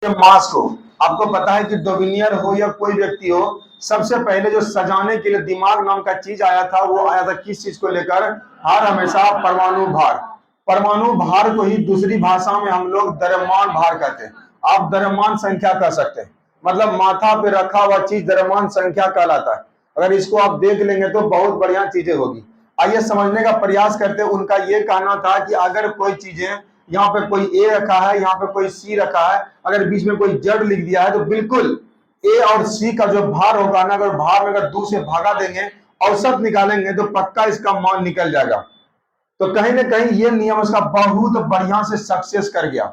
मास को, आपको पता है कि डोमिनियर हो या कोई व्यक्ति हो, सबसे पहले जो सजाने के लिए दिमाग नाम का चीज आया था, वो आया था किस चीज को लेकर? हर हमेशा परमाणु भार। परमाणु भार को ही दूसरी भाषा में हम लोग द्रव्यमान भार कहते हैं। आप द्रव्यमान संख्या कह सकते हैं, मतलब माथा पे रखा हुआ चीज द्रव्यमान संख्या कहलाता है। अगर इसको आप देख लेंगे तो बहुत बढ़िया चीजें होगी। आइए समझने का प्रयास करते हैं। उनका ये कहना था कि अगर कोई चीजें, यहाँ पे कोई ए रखा है, यहाँ पे कोई सी रखा है, अगर बीच में कोई जड़ लिख दिया है, तो बिल्कुल ए और सी का जो भार होगा ना, अगर भार में अगर 2 से भागा देंगे, औसत निकालेंगे, तो पक्का इसका मान निकल जाएगा। तो कहीं ना कहीं ये नियम उसका बहुत बढ़िया से सक्सेस कर गया।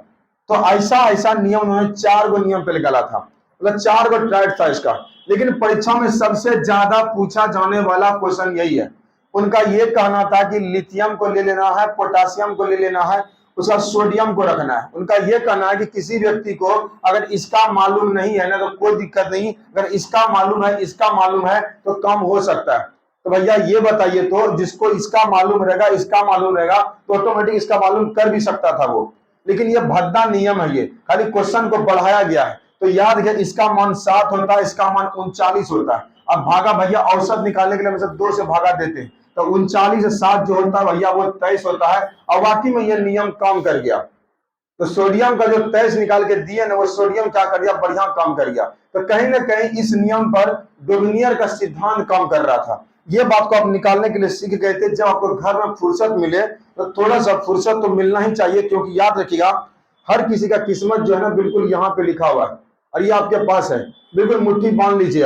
तो ऐसा ऐसा नियम उन्होंने 4 गो नियम पे निकाला था, मतलब 4 गो ट्राइड था इसका। लेकिन परीक्षा में सबसे ज्यादा पूछा जाने वाला क्वेश्चन यही है। उनका ये कहना था कि लिथियम को ले लेना है, पोटासियम को ले लेना है, उसका सोडियम को रखना है। उनका यह कहना है कि किसी व्यक्ति को अगर इसका मालूम नहीं है ना, तो कोई दिक्कत नहीं, अगर इसका मालूम है, इसका मालूम है, तो कम हो सकता है। तो भैया ये बताइए, तो जिसको इसका मालूम रहेगा, इसका मालूम रहेगा, तो ऑटोमेटिक इसका मालूम कर भी सकता था वो। लेकिन ये भद्दा नियम है, ये खाली क्वेश्चन को बढ़ाया गया है। तो याद रखिए, इसका मान 7 होता है, इसका मान 39 होता है। अब भागा भैया औसत निकालने के लिए हम सब 2 से भागा देते हैं, तो 39 से 7 जो होता है भैया, वो 23 होता है। और वाकई में ये नियम काम कर गया। तो सोडियम का जो 23 निकाल के दिए ना, वो सोडियम क्या कर दिया? बढ़िया काम कर गया। तो कहीं ना कहीं इस नियम पर डोमिनियर का सिद्धांत काम कर रहा था। ये बात को आप निकालने के लिए सीख गए थे। जब आपको घर में फुर्सत मिले, तो थोड़ा सा फुर्सत तो मिलना ही चाहिए, क्योंकि याद रखिएगा, हर किसी का किस्मत जो है ना, बिल्कुल यहाँ पे लिखा हुआ है, और ये आपके पास है। बिल्कुल मुट्ठी बांध लीजिए।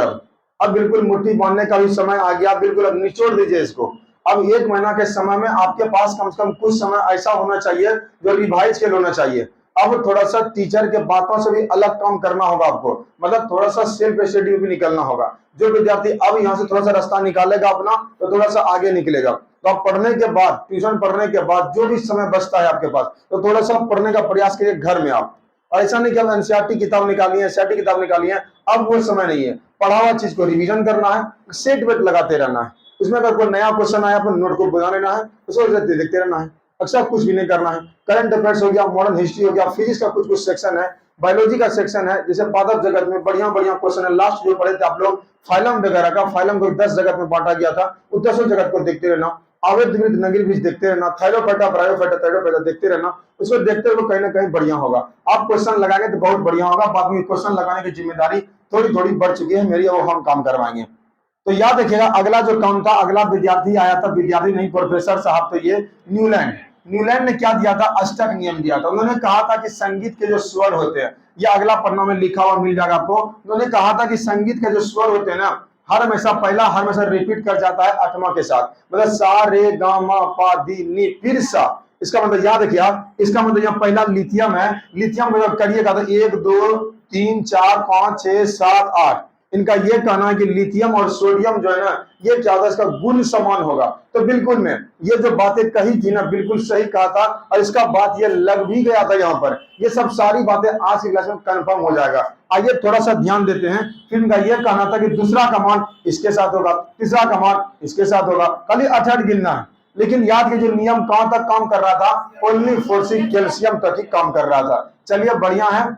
अब बिल्कुल मुट्ठी बांधने का भी समय आ गया। बिल्कुल अब निचोड़ दीजिए इसको। अब 1 महीना के समय में आपके पास कम से कम कुछ समय ऐसा होना चाहिए जो रिवाइज के लिए होना चाहिए। अब थोड़ा सा टीचर के बातों से भी अलग काम करना होगा आपको, मतलब थोड़ा सा सेल्फ स्टडी भी निकलना होगा। जो विद्यार्थी अब यहाँ से थोड़ा सा रास्ता निकालेगा अपना, तो थोड़ा सा आगे निकलेगा। तो आप पढ़ने के बाद, ट्यूशन पढ़ने के बाद जो भी समय बचता है आपके पास, तो थोड़ा सा पढ़ने का प्रयास करिए घर में आप। और ऐसा नहीं कि अब एनसीईआरटी किताब निकाली है, एसईआरटी किताब निकाली है, अब वो समय नहीं है। पढ़ा हुआ चीज को रिवीजन करना है, सेट वेट लगाते रहना है। उसमें अगर कोई नया क्वेश्चन आया, अपने नोट को बना लेना है, उसको देखते रहना है। अक्सर कुछ भी नहीं करना है। करंट अफेयर्स हो गया, मॉडर्न हिस्ट्री हो गया, फिजिक्स का कुछ कुछ सेक्शन है, बायोलॉजी का सेक्शन है, जैसे पादप जगत में बढ़िया बढ़िया क्वेश्चन है। लास्ट जो पढ़े थे आप लोग फाइलम वगैरह का, फाइलम को 10 जगत में बांटा गया था, वो 10 जगत को देखते रहना। अवैध नगीर बीज देखते रहना, थायरोफाइटा, ब्रायोफाइटा, थायरोफाइटा देखते रहना। उसको देखते हुए कहीं ना कहीं बढ़िया होगा। आप क्वेश्चन लगाएंगे तो बहुत बढ़िया होगा। बाद में क्वेश्चन लगाने की जिम्मेदारी थोड़ी थोड़ी बढ़ चुकी है मेरी, वो हम काम करवाएंगे। तो याद रखिएगा, अगला जो काम था, अगला विद्यार्थी आया था, विद्यार्थी नहीं प्रोफेसर साहब, तो ये न्यूलैंड। न्यूलैंड ने क्या दिया था? अष्टक नियम दिया था। उन्होंने कहा था कि संगीत के जो स्वर होते हैं, ये अगला पन्ना में लिखा हुआ मिल जाएगा आपको। उन्होंने कहा था कि संगीत के जो स्वर होते हैं ना, हर हमेशा पहला हर हमेशा रिपीट कर जाता है आठवां के साथ, मतलब सा रे गा मा पा दी नी फिर सा। इसका मतलब याद रखिए, इसका मतलब यहाँ पहला लिथियम है। लिथियम में करिएगा तो 1 2 3 4 5 6 7 8। इनका ये कहना है कि लिथियम और सोडियम जो है ना, ये क्या होगा? इसका गुण समान होगा। तो बिल्कुल मैं ये जो बातें कही थी ना, बिल्कुल सही कहा था, और इसका बात ये लग भी गया था यहाँ पर। ये सब सारी बातें आज की क्लास में कंफर्म हो जाएगा। आइए थोड़ा सा ध्यान देते हैं। फिर इनका यह कहना था कि दूसरा कमांड इसके साथ होगा, तीसरा कमांड इसके साथ होगा, खाली 8 गिनना है। लेकिन याद कीजिए, नियम कहां तक काम कर रहा था? ओनली फोर्सिक कैल्शियम तक ही काम कर रहा था। चलिए बढ़िया है।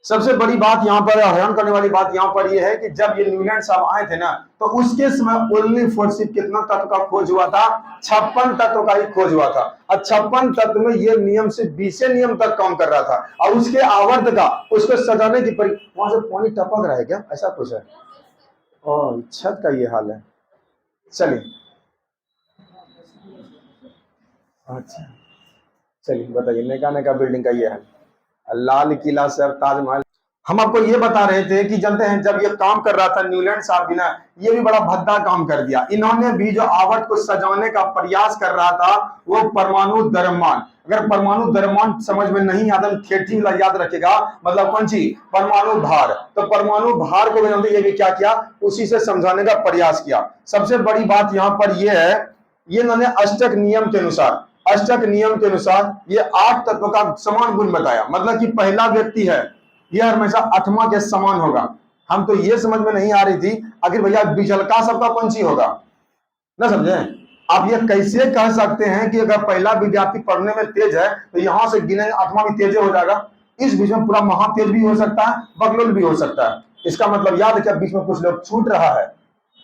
सबसे बड़ी बात यहाँ पर, हैरान करने वाली बात यहाँ पर यह है कि जब ये न्यूलैंड साहब आए थे ना, तो उसके समय ओनली फोर्सिक कितना तत्व का खोज हुआ था? 56 तत्व का ही खोज हुआ था। और 56 तत्व में ये नियम से 20 नियम तक काम कर रहा था। और उसके आवर्त का, उसको सजाने की वहां से पानी टपक रहा है क्या? ऐसा कुछ है? ओ, छत का ये हाल है। चलिए अच्छा, चलिए बताइए। नैका नैका बिल्डिंग का ये है, लाल किला से ताजमहल। हम आपको ये बता रहे थे कि जानते हैं, जब ये काम कर रहा था न्यूलैंड साहब भी ना, ये भी बड़ा भद्दा काम कर दिया। इन्होंने भी जो आवर्त को सजाने का प्रयास कर रहा था, वो परमाणु द्रव्यमान। अगर परमाणु द्रव्यमान समझ में नहीं आता, थिएटी वाला याद रखेगा, मतलब कौन सी? परमाणु भार। तो परमाणु भार को ये भी क्या किया? उसी से समझाने का प्रयास किया। सबसे बड़ी बात यहाँ पर यह है, ये इन्होंने अष्टक नियम के अनुसार, अष्टक नियम के अनुसार ये 8 तत्व का समान गुण बताया। मतलब कि पहला व्यक्ति है, यह हमेशा 8वां के समान होगा। हम तो ये समझ में नहीं आ रही थी, आखिर भैया बिचलका सबका कौन सी होगा? ना समझे? आप ये कैसे कह सकते हैं कि अगर पहला विद्यार्थी पढ़ने में तेज है, तो यहां से गिने 8वां भी तेज हो जाएगा? इस बीच में पूरा महातेज भी हो सकता है, बकलोल भी हो सकता है। इसका मतलब याद रखिए, बीच में कुछ लोग छूट रहा है।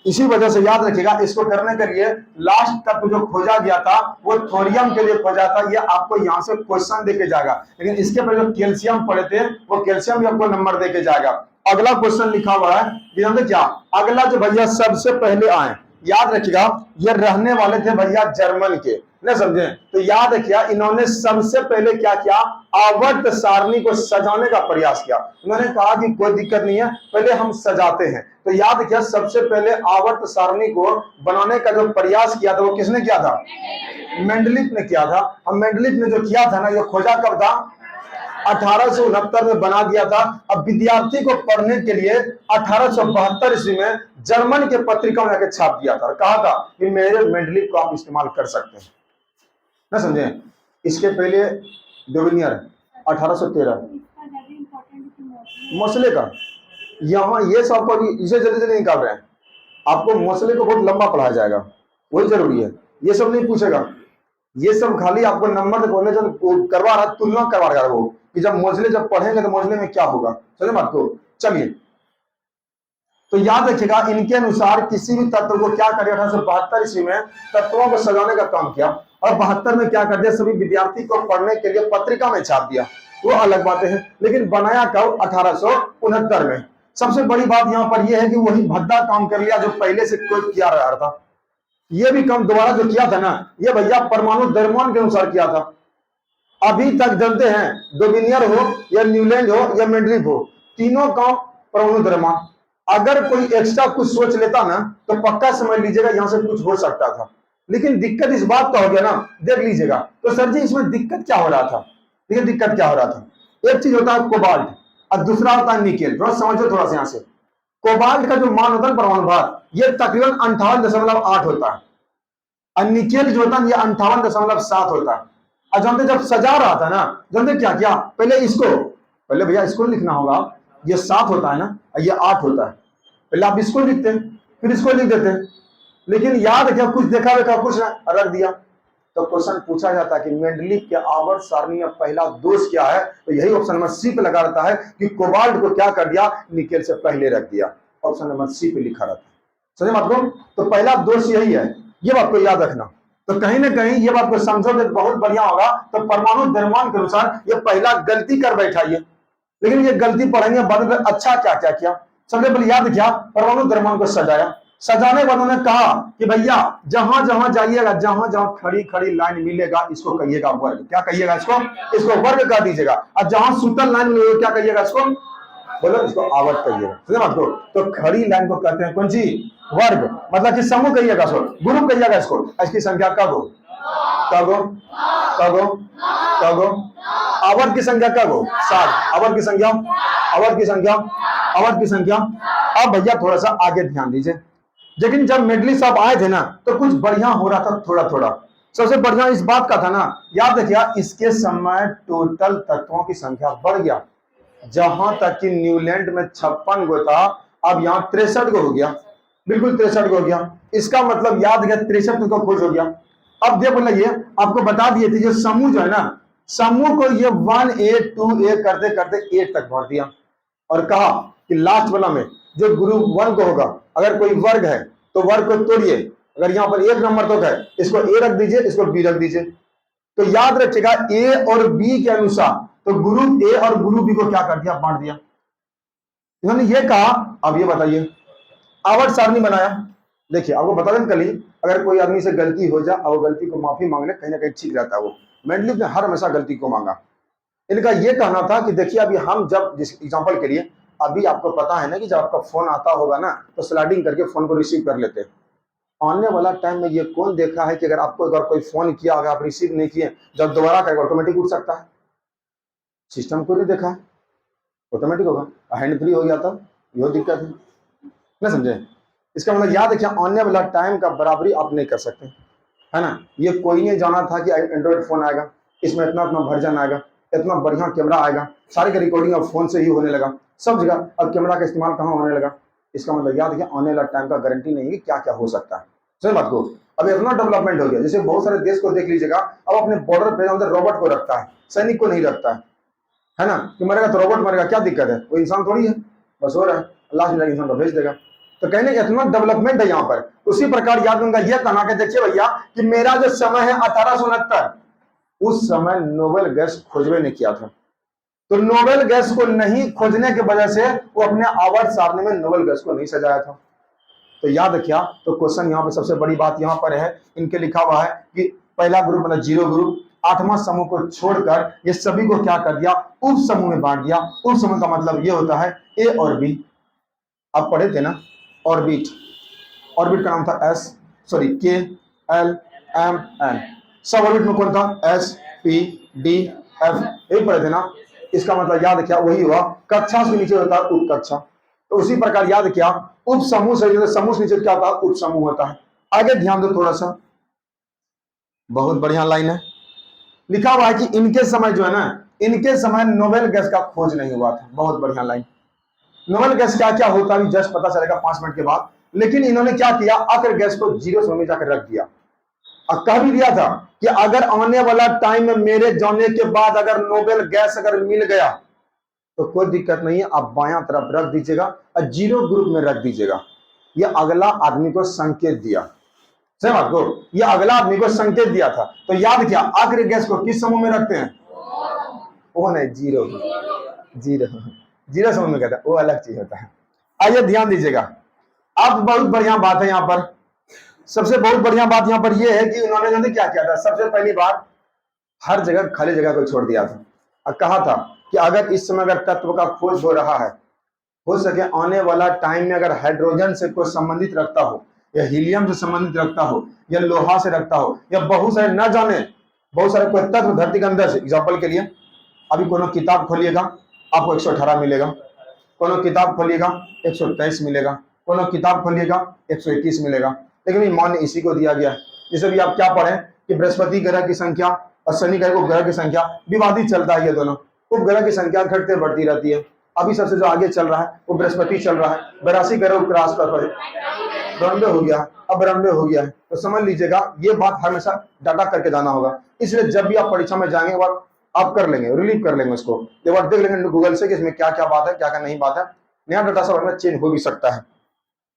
इसी वजह से याद रखिएगा, इसको करने के लिए लास्ट तत्व जो खोजा गया था वो थोरियम के लिए खोजा था। ये आपको यहाँ से क्वेश्चन देके जाएगा, लेकिन इसके पहले जो कैल्शियम पढ़े थे वो कैल्शियम भी आपको नंबर देके जाएगा। अगला क्वेश्चन लिखा हुआ है, क्या अगला जो भैया सबसे पहले आए, याद रखिएगा ये रहने वाले थे भैया जर्मन के, नहीं समझे? तो याद रखिए इन्होंने सबसे पहले क्या किया, आवर्त सारणी को सजाने का प्रयास किया। उन्होंने कहा कि कोई दिक्कत नहीं है, पहले हम सजाते हैं। तो याद रखिए सबसे पहले आवर्त सारणी को बनाने का जो प्रयास किया था वो किसने किया था? मेंडलीफ ने किया था। अब मेंडलीफ ने जो किया था ना, ये खोजा कब था? 1869 में बना दिया था। अब विद्यार्थी को पढ़ने के लिए 1872 ईस्वी में जर्मन के पत्रिका में जाकर छाप दिया था और कहा था कि मेरे मेंडलीफ को आप इस्तेमाल कर सकते हैं, ना समझे? इसके पहले डोविनियर 1813 मसले का, यहाँ ये सब को इसे जल्दी जल्दी निकाल रहे हैं। आपको मसले को बहुत लंबा पढ़ाया जाएगा, वही जरूरी है। ये सब नहीं पूछेगा, ये सब खाली आपको नंबर से बोलने जो करवा रहा, तुलना करवा रहा है वो, कि जब मोजले जब पढ़ेंगे तो मोजले में क्या होगा। समझे बात को? चलिए, तो याद रखिएगा इनके अनुसार किसी भी तत्व को क्या करें, 1872 ईस्वी में तत्वों को सजाने का काम किया और 72 में क्या कर दिया, सभी विद्यार्थी को पढ़ने के लिए पत्रिका में छाप दिया। वो अलग बातें हैं, लेकिन बनाया कब? 1869 में। सबसे बड़ी बात यहाँ पर यह है कि वही भद्दा काम कर लिया जो पहले से कोई किया रहा था। ये भी काम दोबारा जो किया था ना, ये भैया परमाणु द्रव्यमान के अनुसार किया था। अभी तक जानते हैं, डोबिनियर हो या न्यूलैंड हो या मेंडलीफ हो, तीनों काम परमाणु द्रव्यमान। अगर कोई एक्स्ट्रा कुछ सोच लेता ना तो पक्का समझ लीजिएगा यहां से कुछ हो सकता था। लेकिन दिक्कत इस बात का हो गया ना, देख लीजिएगा। तो सर जी इसमें दिक्कत क्या हो रहा था? देखिए दिक्कत क्या हो रहा था, एक चीज होता है कोबाल्ट और दूसरा होता है निकेल। थोड़ा समझो थोड़ा सा यहाँ से। कोबाल्ट का जो मान होता है परमाणु भार, ये तकरीबन 58.8 होता है और निकेल जो होता है ये 58.7 होता है। और जानते जब सजा रहा था ना, जानते क्या किया, पहले इसको, पहले भैया इसको लिखना होगा, ये 7 होता है ना, ये 8 होता है। पहले आप इसको लिखते हैं फिर इसको लिख देते हैं, लेकिन याद है क्या, कुछ देखा वेखा कुछ ना रख दिया। तो क्वेश्चन पूछा जाता है कि मेंडलीफ के आवर्त सारणी में पहला दोष क्या है? तो यही ऑप्शन नंबर सी पे लगा रहता है कि कोबाल्ट को क्या कर दिया, निकेल से पहले रख दिया। ऑप्शन नंबर सी पे लिखा रहता है। समझे बात को? तो पहला दोष यही है, ये बात को याद रखना। तो कहीं ना कहीं ये बात को समझोगे तो बहुत बढ़िया होगा। तो परमाणु द्रव्यमान के अनुसार ये पहला गलती कर बैठा ये, लेकिन ये गलती पढ़ेंगे बाद में अच्छा क्या क्या किया। सबसे पहले याद किया, परमाणु द्रव्यमान को सजाया। सजाने के बाद उन्होंने कहा कि भैया जहां जहां जाइएगा, जहां जहां खड़ी खड़ी लाइन मिलेगा इसको कहिएगा वर्ग। क्या कहिएगा इसको? इसको वर्ग कर दीजिएगा। और जहां सुतल लाइन मिलेगा क्या कहिएगा इसको? बोलो इसको आवर्त कहिएगा। समझे बात को? तो खड़ी लाइन को कहते हैं कौन सी? वर्ग। मतलब कि समूह कहिएगा, इसको ग्रुप कहिएगा। इसको इसकी संख्या कब हो? कब हो? कब हो? कब हो? आवर्त की संख्या कब हो? 7। आवर्त की संख्या, आवर्त की संख्या, आवर्त की संख्या। अब भैया थोड़ा सा आगे ध्यान दीजिए। लेकिन जब मेडली साहब आए थे ना तो कुछ बढ़िया हो रहा था, थोड़ा थोड़ा। सबसे बढ़िया इस बात का था ना, याद रखिए इसके समय टोटल तत्वों की संख्या बढ़ गया। जहां तक कि न्यूलैंड में 56 गो था, अब यहाँ 63 गो हो गया। बिल्कुल 63 गो हो गया। इसका मतलब याद गया 63 का खोज हो गया। अब देखो लगिए, आपको बता दिए थे जो समूह जो है ना, समूह को ये 1A 2A करते करते 8 तक बढ़ दिया और कहा कि लास्ट वाला में जो ग्रुप 1 को होगा, अगर कोई वर्ग है तो वर्ग को तोड़िए। अगर यहाँ पर 1 नंबर तो है, इसको A रख दीजिए, इसको B रख दीजिए। तो याद रखिएगा A और B के अनुसार तो ग्रुप A और ग्रुप B को क्या कर दिया? बांट दिया। इन्होंने ये कहा, अब ये बताइए आवर्त सारणी बनाया। देखिए आपको बता दें, कल ही अगर कोई आदमी से गलती हो जाए और गलती को माफी मांगने कहीं ना कहीं ठीक रहता है। वो मेंडलीफ ने हर हमेशा गलती को मांगा। इनका ये कहना था कि देखिए अभी हम जब जिस एग्जांपल के लिए, अभी आपको पता है ना कि जब आपका फोन आता होगा ना तो स्लाइडिंग करके फोन को रिसीव कर लेते हैं। आने वाला टाइम में ये कौन देखा है कि अगर आपको अगर कोई फोन किया, अगर आप रिसीव नहीं किए, जब दोबारा करेगा ऑटोमेटिक उठ सकता है? सिस्टम को नहीं देखा है, ऑटोमेटिक होगा। हैंड फ्री हो गया था, यह दिक्कत है ना, समझे? इसका मतलब याद रखिए आने वाला टाइम का बराबरी आप नहीं कर सकते, है ना। ये कोई नहीं जाना था कि एंड्रॉइड फोन आएगा, इसमें इतना इतना वर्जन आएगा, इतना बढ़िया कैमरा आएगा, सारी की रिकॉर्डिंग अब फोन से ही होने लगा, सब जगह अब कैमरा का इस्तेमाल कहाँ होने लगा। इसका मतलब याद रखिए आने वाला टाइम का गारंटी नहीं है कि क्या क्या हो सकता है। सही बात को, अब इतना डेवलपमेंट हो गया, जैसे बहुत सारे देश को देख लीजिएगा, अब अपने बॉर्डर पे अंदर रोबोट को रखता है, सैनिक को नहीं रखता है। है ना, कि मरेगा तो रोबोट मरेगा, क्या दिक्कत है, वो इंसान थोड़ी है, बस हो रहा है, अल्लाह ने इंसान को भेज देगा। तो कहने का इतना डेवलपमेंट है यहाँ पर। उसी प्रकार याद रखूंगा ये कहना कि देखिए भैया कि मेरा जो समय है 1869, उस समय नोबेल गैस खोजबे ने किया था। तो नोबेल गैस को नहीं खोजने की वजह से वो अपने आवर्त सारणी में नोबेल गैस को नहीं सजाया था। तो याद रखिया, तो क्वेश्चन यहाँ पे सबसे बड़ी बात यहाँ पर है, इनके लिखा हुआ है कि पहला ग्रुप मतलब जीरो ग्रुप, 8वां समूह को छोड़कर ये सभी को क्या कर दिया, उप समूह में बांट दिया। उप समूह का मतलब ये होता है ए और बी, आप पढ़े थे ना, ऑर्बिट, ऑर्बिट का नाम था एस, सॉरी के एल एम एन, सब ऑर्बिट में कौन था, एस पी डी एफ, यही पढ़े थे ना। इसका मतलब याद किया वही हुआ, कक्षा से नीचे होता है उप कक्षा। तो उसी प्रकार याद किया उप समूह से समूह से नीचे क्या होता है, उप समूह होता है। आगे ध्यान दो थोड़ा सा, बहुत बढ़िया लाइन है, लिखा हुआ है कि इनके समय जो है ना, इनके समय नोबेल गैस का खोज नहीं हुआ था। बहुत बढ़िया लाइन, नोबेल गैस क्या क्या होता है जस्ट पता चलेगा 5 मिनट के बाद। लेकिन इन्होंने क्या किया, आकर गैस को जीरो समय में जाकर रख दिया और कह भी दिया था कि अगर आने वाला टाइम में मेरे जाने के बाद अगर नोबेल गैस अगर मिल गया तो कोई दिक्कत नहीं है, आप बायां तरफ रख दीजिएगा और जीरो ग्रुप में रख दीजिएगा। ये अगला आदमी को संकेत दिया, सही बात को, ये अगला आदमी को संकेत दिया था। तो याद किया आखिरी गैस को किस समूह में रखते हैं, वो नहीं, जीरो, जीरो, जीरो समूह में कहता है, वो अलग चीज होता है। आइए ध्यान दीजिएगा, अब बहुत बढ़िया बात है यहाँ पर, सबसे बहुत बढ़िया बात यहाँ पर यह है कि उन्होंने जो क्या किया था, सबसे पहली बार हर जगह खाली जगह को छोड़ दिया था और कहा था कि अगर इस समय अगर तत्व का खोज हो रहा है, हो सके आने वाला टाइम में अगर हाइड्रोजन से कोई संबंधित रखता हो या हीलियम से संबंधित रखता हो या लोहा से रखता हो या बहुत सारे न जाने बहुत सारे कोई तत्व धरती के अंदर से, एग्जाम्पल के लिए अभी कोनो किताब खोलिएगा आपको 118 मिलेगा, कोनो किताब खोलिएगा 123 मिलेगा, कोनो किताब खोलिएगा 121 मिलेगा। लेकिन मान इसी को दिया गया है, जैसे भी आप क्या पढ़ें कि बृहस्पति ग्रह की संख्या और शनि ग्रह उपग्रह की संख्या विवादित चलता है, ये दोनों उपग्रह की संख्या घटते बढ़ती रहती है। अभी सबसे जो आगे चल रहा है वो बृहस्पति चल रहा है, 82 ग्रह उपग्रह आसपास पर 92 हो गया, अब 92 हो गया है। तो समझ लीजिएगा ये बात हमेशा डाटा करके जाना होगा। इसलिए जब भी आप परीक्षा में जाएंगे और आप कर लेंगे, रिलीव कर लेंगे उसको, एक बार देख लेंगे गूगल से कि इसमें क्या क्या बात है क्या क्या नहीं बात है, नया डाटा सब चेंज हो भी सकता है।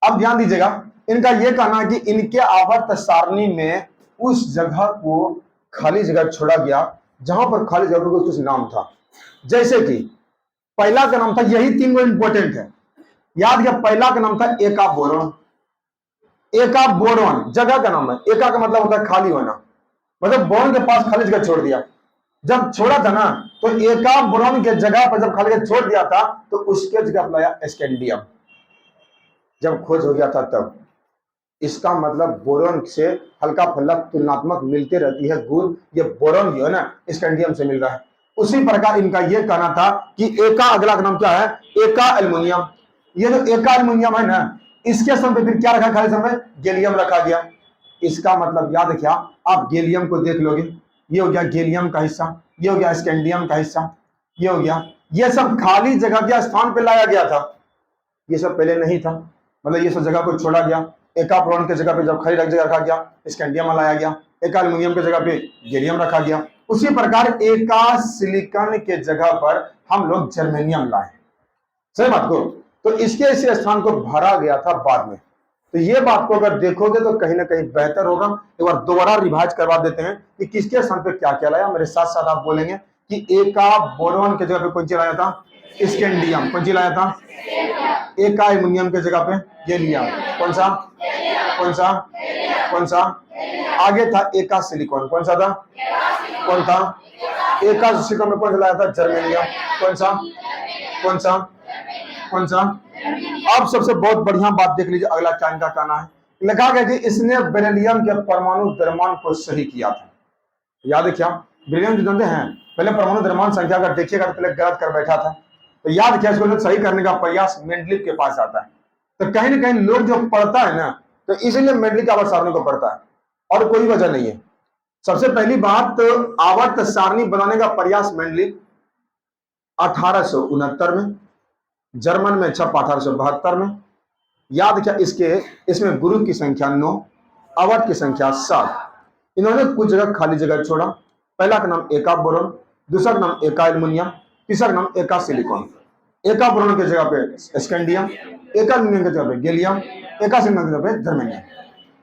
अब ध्यान दीजिएगा, इनका यह कहना है कि इनके आवर्त सारणी में उस जगह को खाली जगह छोड़ा गया जहां पर खाली जगह को कुछ नाम था। जैसे कि पहला का नाम था, यही 3 वो इंपॉर्टेंट है, याद किया, पहला का नाम था एका बोरॉन। एका बोरॉन जगह का नाम है, एका का मतलब होता है खाली होना, मतलब बोरॉन के पास खाली जगह छोड़ दिया। जब छोड़ा था ना तो एका बोरॉन के जगह पर जब खाली जगह छोड़ दिया था तो उसके जगह लाया स्कैंडियम। जब खोज हो गया था तब, इसका मतलब बोरॉन से हल्का फुल्का तुलनात्मक मिलते रहती है गुण, ये बोरॉन जो है ना स्कैंडियम से मिल रहा है। उसी प्रकार इनका यह कहना था कि एका अगला का नाम क्या है, एका एल्युमिनियम। ये जो एका एल्युमिनियम है ना, इसके स्थान पे फिर क्या रखा, खाली समय गैलियम रखा गया। इसका मतलब याद रखिए, आप गैलियम को देख लोगे, ये हो गया गैलियम का हिस्सा, ये हो गया स्कैंडियम का हिस्सा, ये हो गया, ये सब खाली जगह के स्थान पे लाया गया था, ये सब पहले नहीं था। मतलब ये सब जगह को छोड़ा गया, एका बोरॉन के जगह पे जब खाली जगह रखा गया स्कैंडियम लाया गया, एका एल्युमिनियम के जगह पे गैलियम रखा गया। उसी प्रकार एका सिलिकॉन के जगह पर हम लोग जर्मेनियम लाए, सही बात को, तो इसके इसी स्थान को भरा गया था बाद में। तो ये बात को अगर देखोगे तो कहीं ना कहीं बेहतर होगा। एक बार दोबारा रिवाइज करवा देते हैं कि किसके स्थान पे क्या क्या लाया, मेरे साथ साथ आप बोलेंगे कि एका बोरॉन के जगह पे कौन सी लाया था, स्कैंडियम। कौन सी लाया था, एका एल्युमिनियम के जगह पे गैलियम। कौन सा कौन सा कौन सा, आगे था एका सिलिकॉन। कौन सा था, कौन था, एका सिलिकॉन में कौन सा लाया था, जर्मेनियम। कौन सा कौन सा कौन सा। अब सबसे बहुत बढ़िया बात देख लीजिए, अगला क्या इनका कहना है, लगा गया कि इसने बेरिलियम के परमाणु द्रव्यमान को सही किया था। याद है क्या, बेरिलियम जो जानते हैं पहले परमाणु द्रव्यमान संख्या अगर देखिएगा तो पहले गलत कर बैठा था, तो याद क्या, इसको सही करने का प्रयास मेंडलीव के पास आता है। तो कहीं ना कहीं लोग जो पढ़ता है ना, तो इसलिए मेंडलीव के आवर्त सारणी को पढ़ता है और कोई वजह नहीं है। सबसे पहली बात, तो आवर्त सारणी बनाने का प्रयास मेंडलीव 1869 में, जर्मन में छपा 1872 में। याद क्या, इसमें गुरु की संख्या 9, आवर्त की संख्या 7। इन्होंने कुछ जगह खाली जगह छोड़ा। पहला का नाम एका बोरॉन, दूसरा का नाम एका एल्युमिनियम, तीसरा नाम एका सिलिकॉन, एका बोरोन की जगह पे स्कैंडियम, एका ल्यूमिनियम की जगह पे गैलियम, एका सिलिकॉन की जगह पे जर्मेनियम।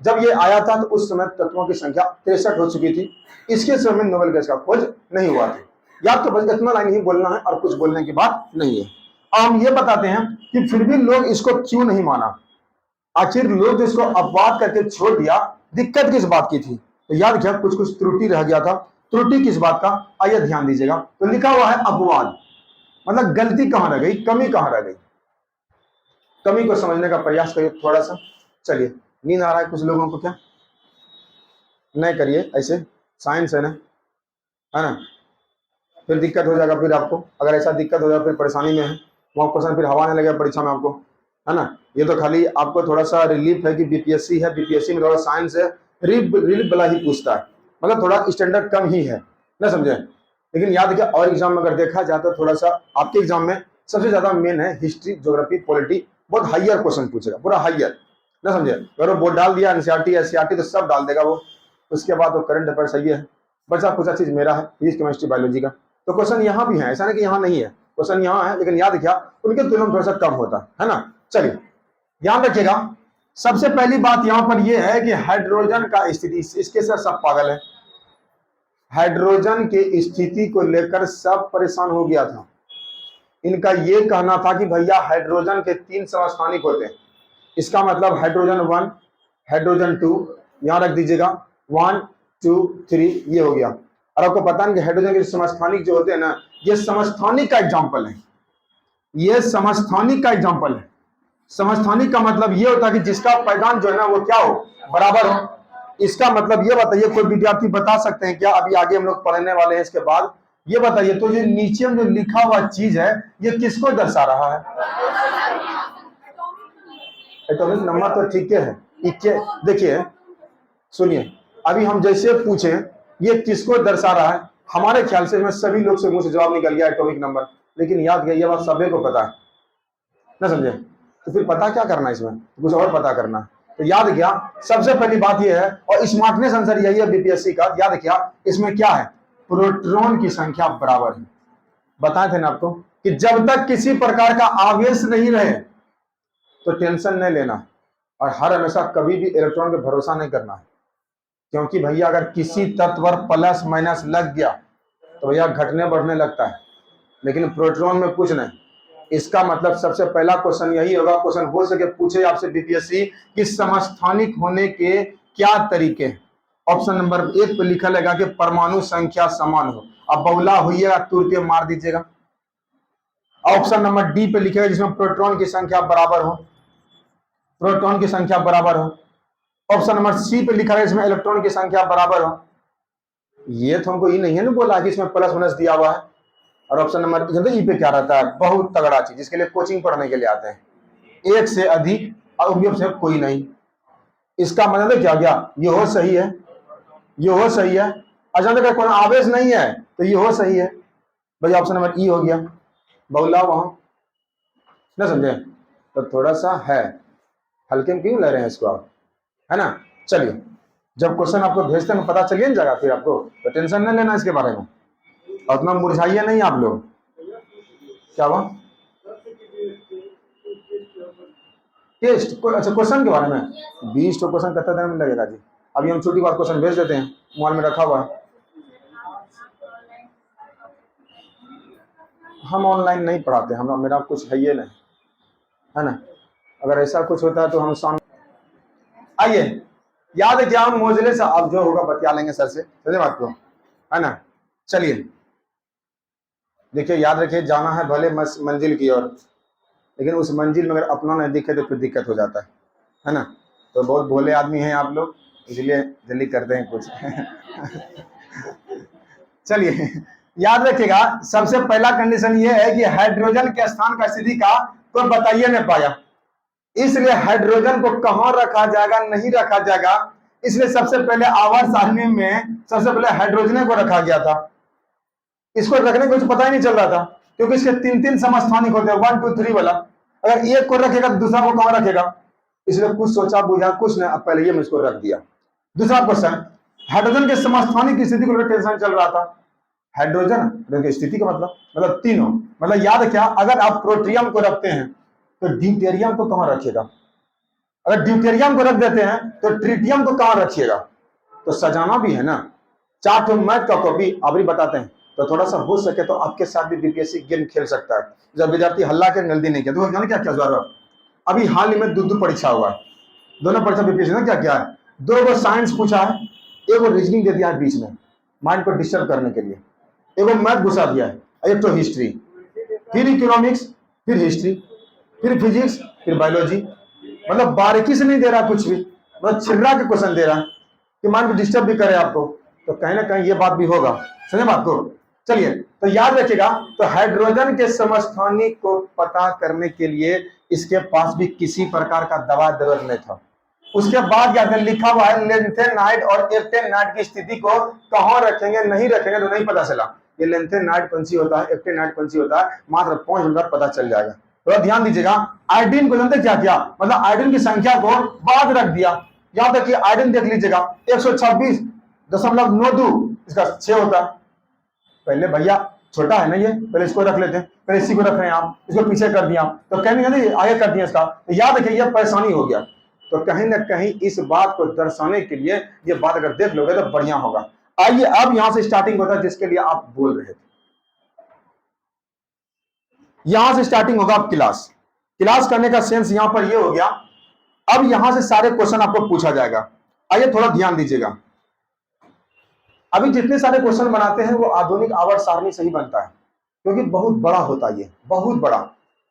जब ये आया था तो उस समय तत्वों की संख्या 63 हो चुकी थी। इसके समय में नोबेल गैस का खोज नहीं हुआ था। या तो बस इतना लाइन ही बोलना है और कुछ बोलने की बात नहीं है। अब हम ये बताते हैं कि फिर भी लोग इसको क्यों नहीं माना, आखिर लोग इसको अपवाद करके छोड़ दिया, दिक्कत किस बात की थी। तो याद किया कुछ कुछ त्रुटि रह गया था। त्रुटि किस बात का, आइए ध्यान दीजिएगा। तो लिखा हुआ है अपवाद, मतलब गलती कहां रह गई, कमी कहां रह गई। कमी को समझने का प्रयास करिए थोड़ा सा। चलिए, नींद आ रहा है कुछ लोगों को, क्या नहीं करिए ऐसे, साइंस है ना, है ना, फिर दिक्कत हो जाएगा। फिर आपको अगर ऐसा दिक्कत हो जाए फिर परेशानी में है, वो क्वेश्चन फिर हवा नहीं लगेगा परीक्षा में आपको, है ना। ये तो खाली आपको थोड़ा सा रिलीफ है कि बीपीएससी है, बीपीएससी में थोड़ा साइंस है, रिलीफ वाला ही पूछता है, मतलब थोड़ा स्टैंडर्ड कम ही है, ना समझे। लेकिन याद रखिए और एग्जाम में अगर देखा जाए तो थोड़ा सा आपके एग्जाम में सबसे ज्यादा मेन है हिस्ट्री, ज्योग्राफी, पॉलिटी, बहुत हाइयर क्वेश्चन पूछेगा, पूरा हाइयर, ना समझे। अगर वो बोर्ड डाल दिया एनसीईआरटी एससीईआरटी तो सब डाल देगा वो। उसके बाद वो करंट अफेयर सही है, बचा कुछ चीज मेरा है फिजिक्स केमिस्ट्री बायोलॉजी का। तो क्वेश्चन यहाँ भी है, ऐसा नहीं कि यहाँ नहीं है, क्वेश्चन यहाँ है, लेकिन याद रखिए उनके तुलना में थोड़ा सा कम होता है ना। चलिए ध्यान रखिएगा, सबसे पहली बात यहाँ पर यह है कि हाइड्रोजन का स्थिति, इसके से सब पागल है। हाइड्रोजन के स्थिति को लेकर सब परेशान हो गया था। इनका यह कहना था कि भैया हाइड्रोजन के 3 समस्थानिक होते हैं। इसका मतलब हाइड्रोजन 1, हाइड्रोजन 2, यहां रख दीजिएगा 1 2 3, ये हो गया। और आपको पता नहीं कि हाइड्रोजन के समस्थानिक जो होते हैं ना, ये समस्थानिक का एग्जाम्पल है, ये समस्थानिक का एग्जाम्पल है। समस्थानिक का मतलब ये होता है कि जिसका पैदान जो है ना वो क्या हो, बराबर हो। इसका मतलब ये बताइए, कोई विद्यार्थी बता सकते हैं क्या, अभी आगे हम लोग पढ़ने वाले हैं इसके बाद, ये बताइए तो ये नीचे में जो लिखा हुआ चीज है ये किसको दर्शा रहा है। एटॉमिक नंबर तो ठीक है, देखिए सुनिए, अभी हम जैसे पूछे ये किसको दर्शा रहा है, हमारे ख्याल से सभी लोग से मुंह से जवाब निकल गया एटॉमिक नंबर, लेकिन याद गया ये बात सभी को पता है, ना समझे। तो फिर पता क्या करना है, इसमें कुछ और पता करना। तो याद किया सबसे पहली बात यह है, और स्मार्टनेस आंसर यही है बीपीएससी का। याद किया इसमें क्या है, प्रोटॉन की संख्या बराबर है। बताए थे ना आपको कि जब तक किसी प्रकार का आवेश नहीं रहे तो टेंशन नहीं लेना, और हर हमेशा कभी भी इलेक्ट्रॉन पे भरोसा नहीं करना है। क्योंकि भैया अगर किसी तत्व पर प्लस माइनस लग गया तो भैया घटने बढ़ने लगता है, लेकिन प्रोटॉन में कुछ नहीं। इसका मतलब सबसे पहला क्वेश्चन यही होगा, क्वेश्चन हो सके पूछे आपसे बीपीएससी कि समस्थानिक होने के क्या तरीके हैं। ऑप्शन नंबर 1 पे लिखा रहेगा कि परमाणु संख्या समान हो, अब बहुला होइएगा तुर के मार दीजिएगा। ऑप्शन नंबर डी पे लिखेगा जिसमें प्रोटॉन की संख्या बराबर हो, प्रोटॉन की संख्या बराबर हो। ऑप्शन नंबर सी पे लिखा है इसमें इलेक्ट्रॉन की संख्या बराबर हो। ये तो हमको ये नहीं है ना बोला कि इसमें प्लस माइनस दिया हुआ है। और ऑप्शन नंबर ई पे क्या रहता है, बहुत तगड़ा चीज जिसके लिए कोचिंग पढ़ने के लिए आते हैं, 1 से अधिक और उपयोग से कोई नहीं। इसका मतलब क्या गया, ये हो सही है, ये हो सही है। अचानक अगर कोई आवेश नहीं है तो ये हो सही है, भाई ऑप्शन नंबर ई हो गया, बहुला वहां, ना समझे। तो थोड़ा सा है, हल्के में क्यों ले रहे हैं इसको आप, है ना। चलिए जब क्वेश्चन आपको भेजते हैं पता चलिए ना जगह, फिर आपको तो टेंशन नहीं लेना इसके बारे में, और उतना मुरझाइए नहीं आप लोग। क्या हुआ टेस्ट, अच्छा क्वेश्चन के बारे में 20 तो क्वेश्चन कितना देर में लगेगा जी। अभी हम छोटी बात क्वेश्चन भेज देते हैं, मोबाइल में रखा हुआ है। हम ऑनलाइन नहीं पढ़ाते, हम मेरा कुछ है ये नहीं, है ना। अगर ऐसा कुछ होता है तो हम सामने आइए। याद है क्या, हम मोजले से अब जो होगा बतिया लेंगे सर से, समझे बात को, है ना। चलिए देखिए, याद रखिए जाना है भले मंजिल की ओर, लेकिन उस मंजिल में अगर अपना नहीं दिखे तो फिर दिक्कत हो जाता है ना। तो बहुत भोले आदमी हैं आप लोग, इसलिए जल्दी करते हैं कुछ चलिए याद रखिएगा, सबसे पहला कंडीशन ये है कि हाइड्रोजन के स्थान का स्थिति का कोई बताइए नहीं पाया, इसलिए हाइड्रोजन को कहां रखा जाएगा, नहीं रखा जाएगा, इसलिए सबसे पहले आवर्त सारणी में सबसे पहले हाइड्रोजन को रखा गया था। इसको रखने को कुछ पता ही नहीं चल रहा था, क्योंकि इसके 3 समस्थानिक होते हैं, 1 2 3 वाला। अगर एक को रखेगा तो दूसरा को कहां रखेगा, इसलिए कुछ सोचा बुझा कुछ नहीं, अब पहले ये मैं इसको रख दिया। दूसरा क्वेश्चन, हाइड्रोजन के समस्थानिक की स्थिति को लेकर टेंशन चल रहा था। हाइड्रोजन की स्थिति का मतलब तीनों, मतलब याद क्या, अगर आप प्रोटियम को रखते हैं तो ड्यूटेरियम को कहां रखिएगा, अगर ड्यूटेरियम को रख देते हैं तो ट्रिटियम को कहां रखिएगा, तो सजाना भी है ना। 4 मैथ का कॉपी आप भी बताते हैं, तो थोड़ा सा हो सके तो आपके साथ भी बीपीएससी गेम खेल सकता है। जब विद्यार्थी हल्ला के जल्दी नहीं किया तो जाने क्या क्या जरूरत, अभी हाल ही में दो परीक्षा हुआ है, दोनों परीक्षा बीपीएससी ने क्या किया है, 2 साइंस पूछा है, एक रीजनिंग दे दिया है बीच में माइंड को डिस्टर्ब करने के लिए, एक मैथ घुसा दिया है, एक तो हिस्ट्री, फिर इकोनॉमिक्स, फिर हिस्ट्री, फिर फिजिक्स, फिर बायोलॉजी, मतलब बारीकी से नहीं दे रहा कुछ भी, मतलब छिर्रा के क्वेश्चन दे रहा है कि माइंड को डिस्टर्ब भी करे आपको, तो कहीं ना कहीं ये बात भी होगा, समझे बात को। चलिए तो याद रखिएगा, तो हाइड्रोजन के समस्थानिक को पता करने के लिए इसके पास भी किसी प्रकार का दवा जरूरत नहीं था। उसके बाद क्या लिखा हुआ है, लेंथेनाइड और एक्टेनाइड की स्थिति को कहां रखेंगे नहीं रखेंगे तो नहीं पता चला, ये लेंथेनाइड कौन सी होता है, एक्टेनाइड कौन सी होता है, मात्र 5 मिनट बाद पता चल जाएगा। तो ध्यान दीजिएगा, आयोडीन को जानते क्या किया, मतलब आयोडीन की संख्या को बाद रख दिया, याद रखिए आयोडीन देख लीजिएगा 126.92, इसका 6 होता है, पहले भैया छोटा है ना ये, पहले इसको रख लेते हैं, पहले इसी को रख रहे हैं आप, इसको पीछे कर दिया तो कहीं नहीं आगे कर दिया इसका, तो याद रखिए ये परेशानी हो गया। तो कहीं ना कहीं इस बात को दर्शाने के लिए ये बात अगर देख लोगे तो बढ़िया होगा। आइए अब यहां से स्टार्टिंग होता है जिसके लिए आप बोल रहे थे, यहां से स्टार्टिंग होगा अब क्लास, क्लास करने का सेंस यहां पर ये हो गया, अब यहां से सारे क्वेश्चन आपको पूछा जाएगा। आइए थोड़ा ध्यान दीजिएगा, अभी जितने सारे क्वेश्चन बनाते हैं वो आधुनिक आवर्त सारणी से ही बनता है, क्योंकि बहुत बड़ा होता है, ये बहुत बड़ा।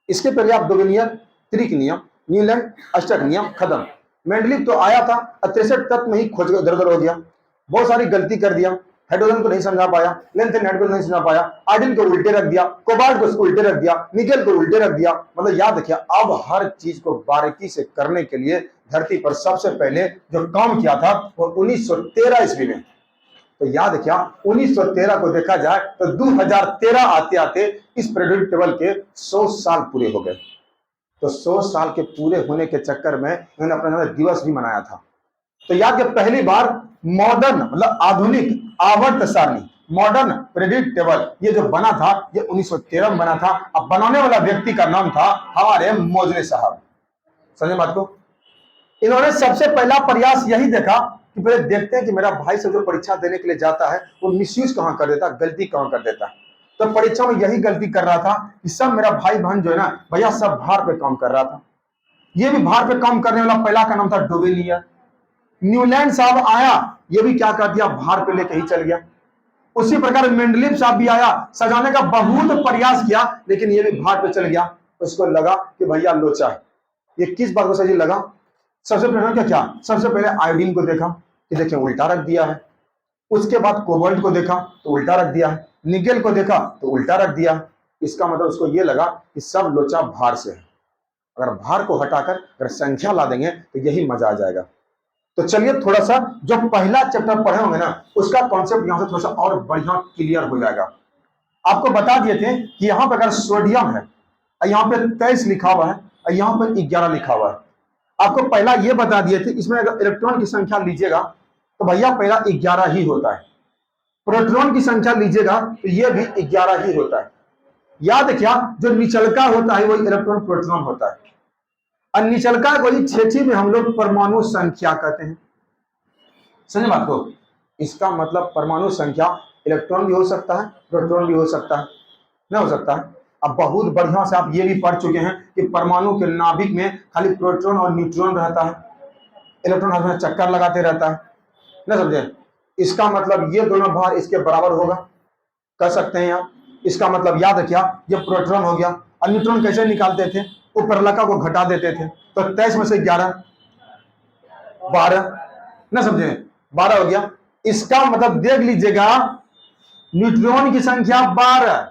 इसके पहले आप दोगुनियर, त्रिक नियम, न्यूलैंड अष्टक नियम खत्म, मेंडलीव तो आया था 63 तत्व में ही खोज दरदर हो गया, बहुत सारी गलती कर दिया, हाइड्रोजन को नहीं समझा पाया, लेंथेनाइड को नहीं समझा पाया, आयोडीन को उल्टे रख दिया, कोबाल्ट को उल्टे रख दिया, निकेल को उल्टे रख दिया, मतलब याद रखिए अब हर चीज को बारीकी से करने के लिए धरती पर सबसे पहले जो काम किया था वो 1913 ईस्वी में। तो याद क्या, 1913 को देखा जाए तो 2013 आते आते इस पीरियोडिक टेबल के 100 साल पूरे हो गए। तो 100 साल के पूरे होने के चक्कर में इन्होंने अपना दिवस भी मनाया था। तो याद कि पहली बार मॉडर्न मतलब आधुनिक आवर्त सारणी, मॉडर्न पीरियोडिक टेबल ये जो बना था ये 1913 में बना था। अब बनाने वाला व्यक्ति का नाम था हमारे मोजले साहब, समझे बात को। इन्होंने सबसे पहला प्रयास यही देखा कि पहले देखते हैं कि मेरा भाई सब जो परीक्षा देने के लिए जाता है वो मिसयूज कहां कर देता, गलती कहां कर देता है। तो परीक्षा में यही गलती कर रहा था कि सब मेरा भाई बहन जो है ना भैया सब भार पे काम कर रहा था, ये भी भार पे काम करने वाला पहला का नाम था डोवेलियर। न्यूलैंड साहब आया, ये भी क्या कर दिया, भार पे लेके ही चल गया। उसी प्रकार मेंडलीव साहब भी आया, सजाने का बहुत प्रयास किया लेकिन ये भी भार पे चल गया। उसको लगा कि भैया लोचा है, ये किस बात को सही लगा। सबसे पहले क्या किया, सबसे पहले आयोडीन को देखा कि देखिए उल्टा रख दिया है, उसके बाद कोबाल्ट को देखा तो उल्टा रख दिया है, निकेल को देखा तो उल्टा रख दिया। इसका मतलब उसको ये लगा कि सब लोचा भार से है, अगर भार को हटाकर अगर संख्या ला देंगे तो यही मजा आ जाएगा। तो चलिए थोड़ा सा जो पहला चैप्टर पढ़े होंगे ना उसका कॉन्सेप्ट यहां से थोड़ा सा और बढ़िया क्लियर हो जाएगा। आपको बता दिए थे कि यहां पर अगर सोडियम है, यहाँ पे 23 लिखा हुआ है और यहाँ पर 11 लिखा हुआ है। आपको पहला ये बता दिए थे इसमें अगर इलेक्ट्रॉन की संख्या लीजिएगा तो भैया पहला 11 ही होता है, प्रोटॉन की संख्या लीजिएगा तो ये भी 11 ही होता है। याद क्या, जो निचलका होता है वही इलेक्ट्रॉन प्रोटॉन होता है, और निचलका को ही छेठी में हम लोग परमाणु संख्या कहते हैं, समझे बात को। इसका मतलब परमाणु संख्या इलेक्ट्रॉन भी हो सकता है, प्रोटॉन भी हो सकता है, नहीं हो सकता है। अब बहुत बढ़िया से आप ये भी पढ़ चुके हैं कि परमाणु के नाभिक में खाली प्रोटॉन और न्यूट्रॉन रहता है, इलेक्ट्रॉन हमें चक्कर लगाते रहता है, ना समझे। इसका मतलब ये दोनों भार इसके बराबर होगा, कर सकते हैं आप। इसका मतलब याद रखिए ये प्रोटॉन हो गया, और न्यूट्रॉन कैसे निकालते थे, ऊपर लका को घटा देते थे, तो 23 में से 11 12, ना समझे 12 हो गया। इसका मतलब देख लीजिएगा न्यूट्रॉन की संख्या 12,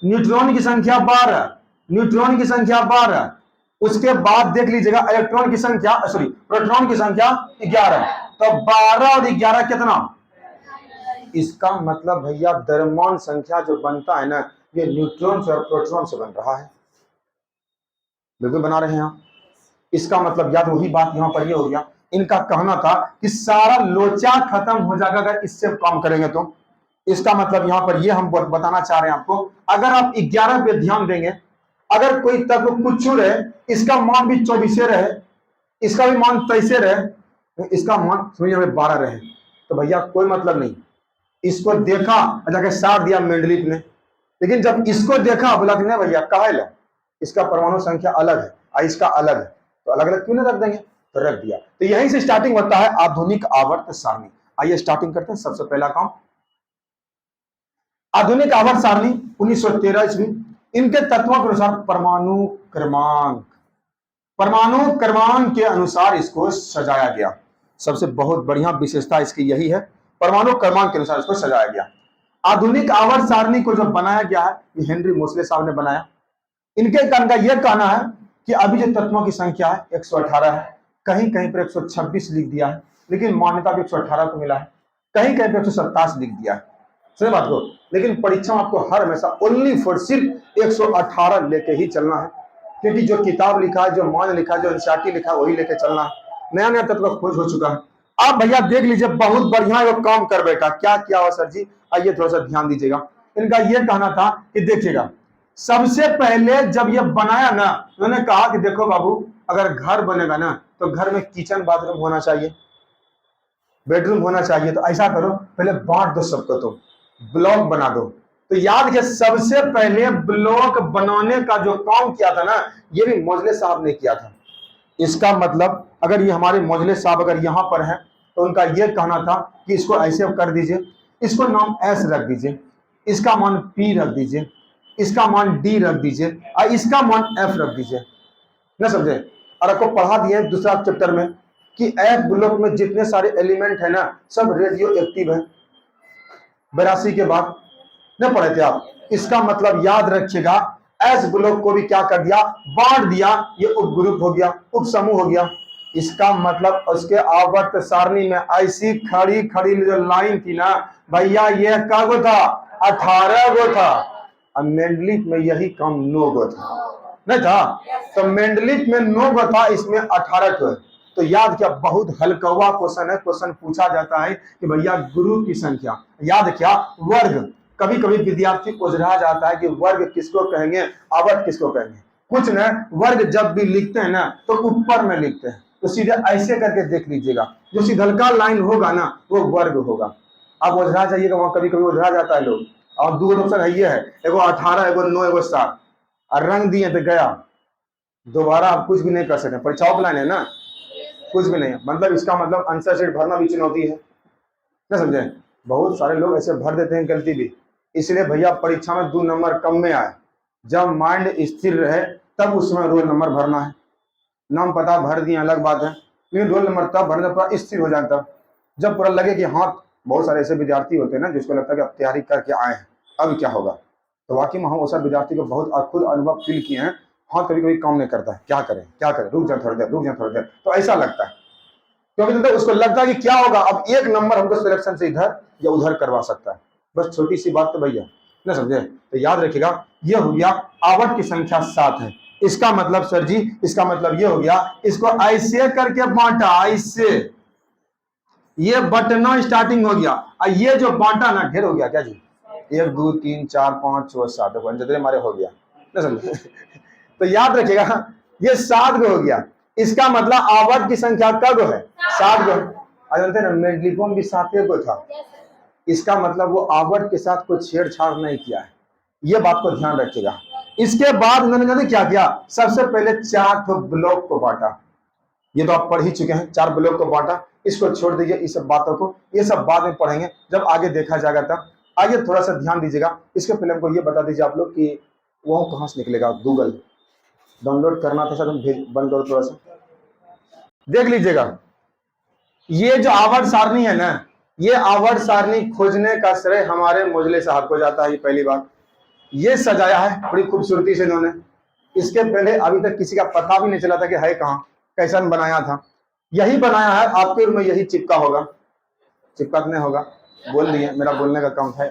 न्यूट्रॉन की संख्या 12, न्यूट्रॉन की संख्या 12, उसके बाद देख लीजिएगा इलेक्ट्रॉन की संख्या सॉरी प्रोटॉन की संख्या 11, तो 12 और 11 कितना। इसका मतलब भैया द्रव्यमान संख्या जो बनता है ना ये न्यूट्रॉन से और प्रोटॉन से बन रहा है, बिल्कुल बना रहे हैं आप। इसका मतलब याद वही बात यहां पर ये हो गया, इनका कहना था कि सारा लोचा खत्म हो जाएगा अगर इससे काम करेंगे तो। इसका मतलब यहां पर ये हम बताना चाह रहे हैं आपको, अगर आप 11 पे ध्यान देंगे, अगर कोई तत्व कुछ रहे, इसका मान भी 24 रहे, इसका भी मान 23 रहे, तो इसका मान समझिए हमें 12 रहे, तो भैया कोई मतलब नहीं। इसको देखा जाके साथ दिया मेंडलीफ ने, लेकिन जब इसको देखा बोला कि नहीं भैया कहा है, इसका परमाणु संख्या अलग है और इसका अलग है, तो अलग अलग क्यों नहीं रख देंगे, तो रख दिया। तो यहीं से स्टार्टिंग होता है आधुनिक आवर्त सारणी। आइए स्टार्टिंग करते हैं। सबसे पहला काम, आधुनिक आवर्त सारणी 1913 ईस्वी, इनके तत्वों के अनुसार परमाणु क्रमांक के अनुसार इसको सजाया गया। सबसे बहुत बढ़िया विशेषता इसकी यही है, परमाणु क्रमांक के अनुसार इसको सजाया गया। आधुनिक आवर्त सारणी को जो बनाया गया है, ये हेनरी मोसले साहब ने बनाया। इनके कारण का यह कहना है कि अभी जो तत्वों की संख्या है 118 है, कहीं कहीं पर 126 लिख दिया है, लेकिन मान्यता भी 118 को मिला है, कहीं कहीं पर 127 लिख दिया है, सही बात को। लेकिन परीक्षा में आपको हर हमेशा ओनली फॉर सिर्फ 118 लेके ही चलना है, क्योंकि जो किताब लिखा है, जो मान लिखा है, जो एनसीईआरटी लिखा है, वही लेके चलना है। नया नया तत्व का खोज हो चुका है। आप भैया देख लीजिए, बहुत बढ़िया वो काम कर बैठा। क्या किया हुआ सर जी, आइए थोड़ा सा ध्यान दीजिएगा। इनका यह कहना था कि देखिएगा, सबसे पहले जब ये बनाया ना, उन्होंने कहा कि देखो बाबू, अगर घर बनेगा ना तो घर में किचन बाथरूम होना चाहिए, बेडरूम होना चाहिए, तो ऐसा करो पहले बांट दो सबको, तो ब्लॉक बना दो। तो याद रखिए, सबसे पहले ब्लॉक बनाने का जो काम किया था ना, ये भी मोजले साहब ने किया था। इसका मतलब अगर ये हमारे मोजले साहब अगर यहाँ पर हैं, तो उनका यह कहना था कि इसको ऐसे कर दीजिए, इसको नाम एस रख दीजिए, इसका मान पी रख दीजिए, इसका मान डी रख दीजिए और इसका मान एफ रख दीजिए, ना समझे। और आपको पढ़ा दिए दूसरा चैप्टर में कि एफ ब्लॉक में जितने सारे एलिमेंट है ना, सब रेडियो एक्टिव है। 82 के बाद न पढ़े थे आप। इसका मतलब याद रखिएगा, एस ब्लॉक को भी क्या कर दिया, बांट दिया, ये उप ग्रुप हो गया, उप समूह हो गया। इसका मतलब उसके आवर्त सारणी में ऐसी खड़ी खड़ी जो लाइन थी ना भैया, ये क्या गो था, 18 गो था। अब मेंडलीफ में यही काम 9 गो था, नहीं था। तो मेंडलीफ में 9 गो था, इसमें 18 गो है। तो याद क्या, बहुत हल्का क्वेश्चन है। क्वेश्चन पूछा जाता है कि भैया गुरु की संख्या, याद क्या, वर्ग। कभी कभी विद्यार्थी उलझा जाता है कि वर्ग किसको कहेंगे, आवर्त किसको कहेंगे। कुछ न, वर्ग जब भी लिखते हैं ना तो ऊपर में लिखते हैं, तो सीधे ऐसे करके देख लीजिएगा, जो सीधलका लाइन होगा ना वो वर्ग होगा। आप उलझा जाइएगा, वहां कभी कभी उलझा जाता है लोग। और दो ऑप्शन है, ये है, एगो 18, एगो 9, एगो 7, और रंग दिए तो गया, दोबारा आप कुछ भी नहीं कर सकते। परीक्षाओं का लाइन है ना, कुछ भी नहीं। मतलब इसका मतलब आंसर शीट भरना भी चुनौती है, ना समझे। बहुत सारे लोग ऐसे भर देते हैं, गलती भी। इसलिए भैया परीक्षा में 2 नंबर कम में आए, जब माइंड स्थिर रहे तब उसमें रोल नंबर भरना है। नाम पता भर दिए अलग बात है, लेकिन रोल नंबर तब भरना, पूरा स्थिर हो जाता, जब पूरा लगे कि हाँ। बहुत सारे ऐसे विद्यार्थी होते हैं ना जिसको लगता है कि अब तैयारी करके आए हैं, अब क्या होगा। तो वाकई में हम उस विद्यार्थी को बहुत खुद अनुभव फील किए हैं। हाँ, कभी कभी काम नहीं करता है, क्या करें क्या करें, रुक जाए थोड़ी देर, रुक जाए थोड़ी देर, तो ऐसा लगता है। क्योंकि तो उसको लगता है कि क्या होगा, अब 1 नंबर हमको सिलेक्शन से इधर या उधर करवा सकता है। बस छोटी सी बात तो भैया, ना समझे। तो याद रखिएगा, ये हो गया आवर्त की संख्या 7 है। इसका मतलब सर जी, इसका मतलब ये हो गया, इसको ऐसे करके बांटा, ऐसे, ये बटना स्टार्टिंग हो गया, और ये जो बांटा ना ढेर हो गया क्या जी, 1 2 3 4 5 6 7 जतने हमारे हो गया, ना समझे। तो याद रखिएगा, ये 7 गो हो गया। इसका मतलब आवर्त की संख्या कब है, 7 गो। जानते हैं ना, मेंडलीफ भी 7 गो था। इसका मतलब वो आवर्त के साथ कोई छेड़छाड़ नहीं किया है, ये बात को ध्यान रखिएगा। इसके बाद उन्होंने जाने क्या किया, सबसे पहले 4 ब्लॉक को बांटा। ये तो आप पढ़ ही चुके हैं, 4 ब्लॉक को बांटा। इसको छोड़ दीजिए, इस सब बातों को, ये सब बाद में पढ़ेंगे जब आगे देखा जाएगा तब। आइए थोड़ा सा ध्यान दीजिएगा। इसके पहले हमको ये बता दीजिए आप लोग कि वो कहाँ से निकलेगा, गूगल डाउनलोड करना था सर, हम बंद करो थोड़ा सा, देख लीजिएगा। ये जो आवर्त सारणी है ना, ये आवर्त सारणी खोजने का श्रेय हमारे मोजले साहब को जाता है। पहली बार ये सजाया है बड़ी खूबसूरती से इन्होंने। इसके पहले अभी तक किसी का पता भी नहीं चला था कि है कहाँ, कैसा बनाया था। यही बनाया है, आपके रूम में यही चिपका होगा, चिपका नहीं होगा, बोल दिए, मेरा बोलने का काम है।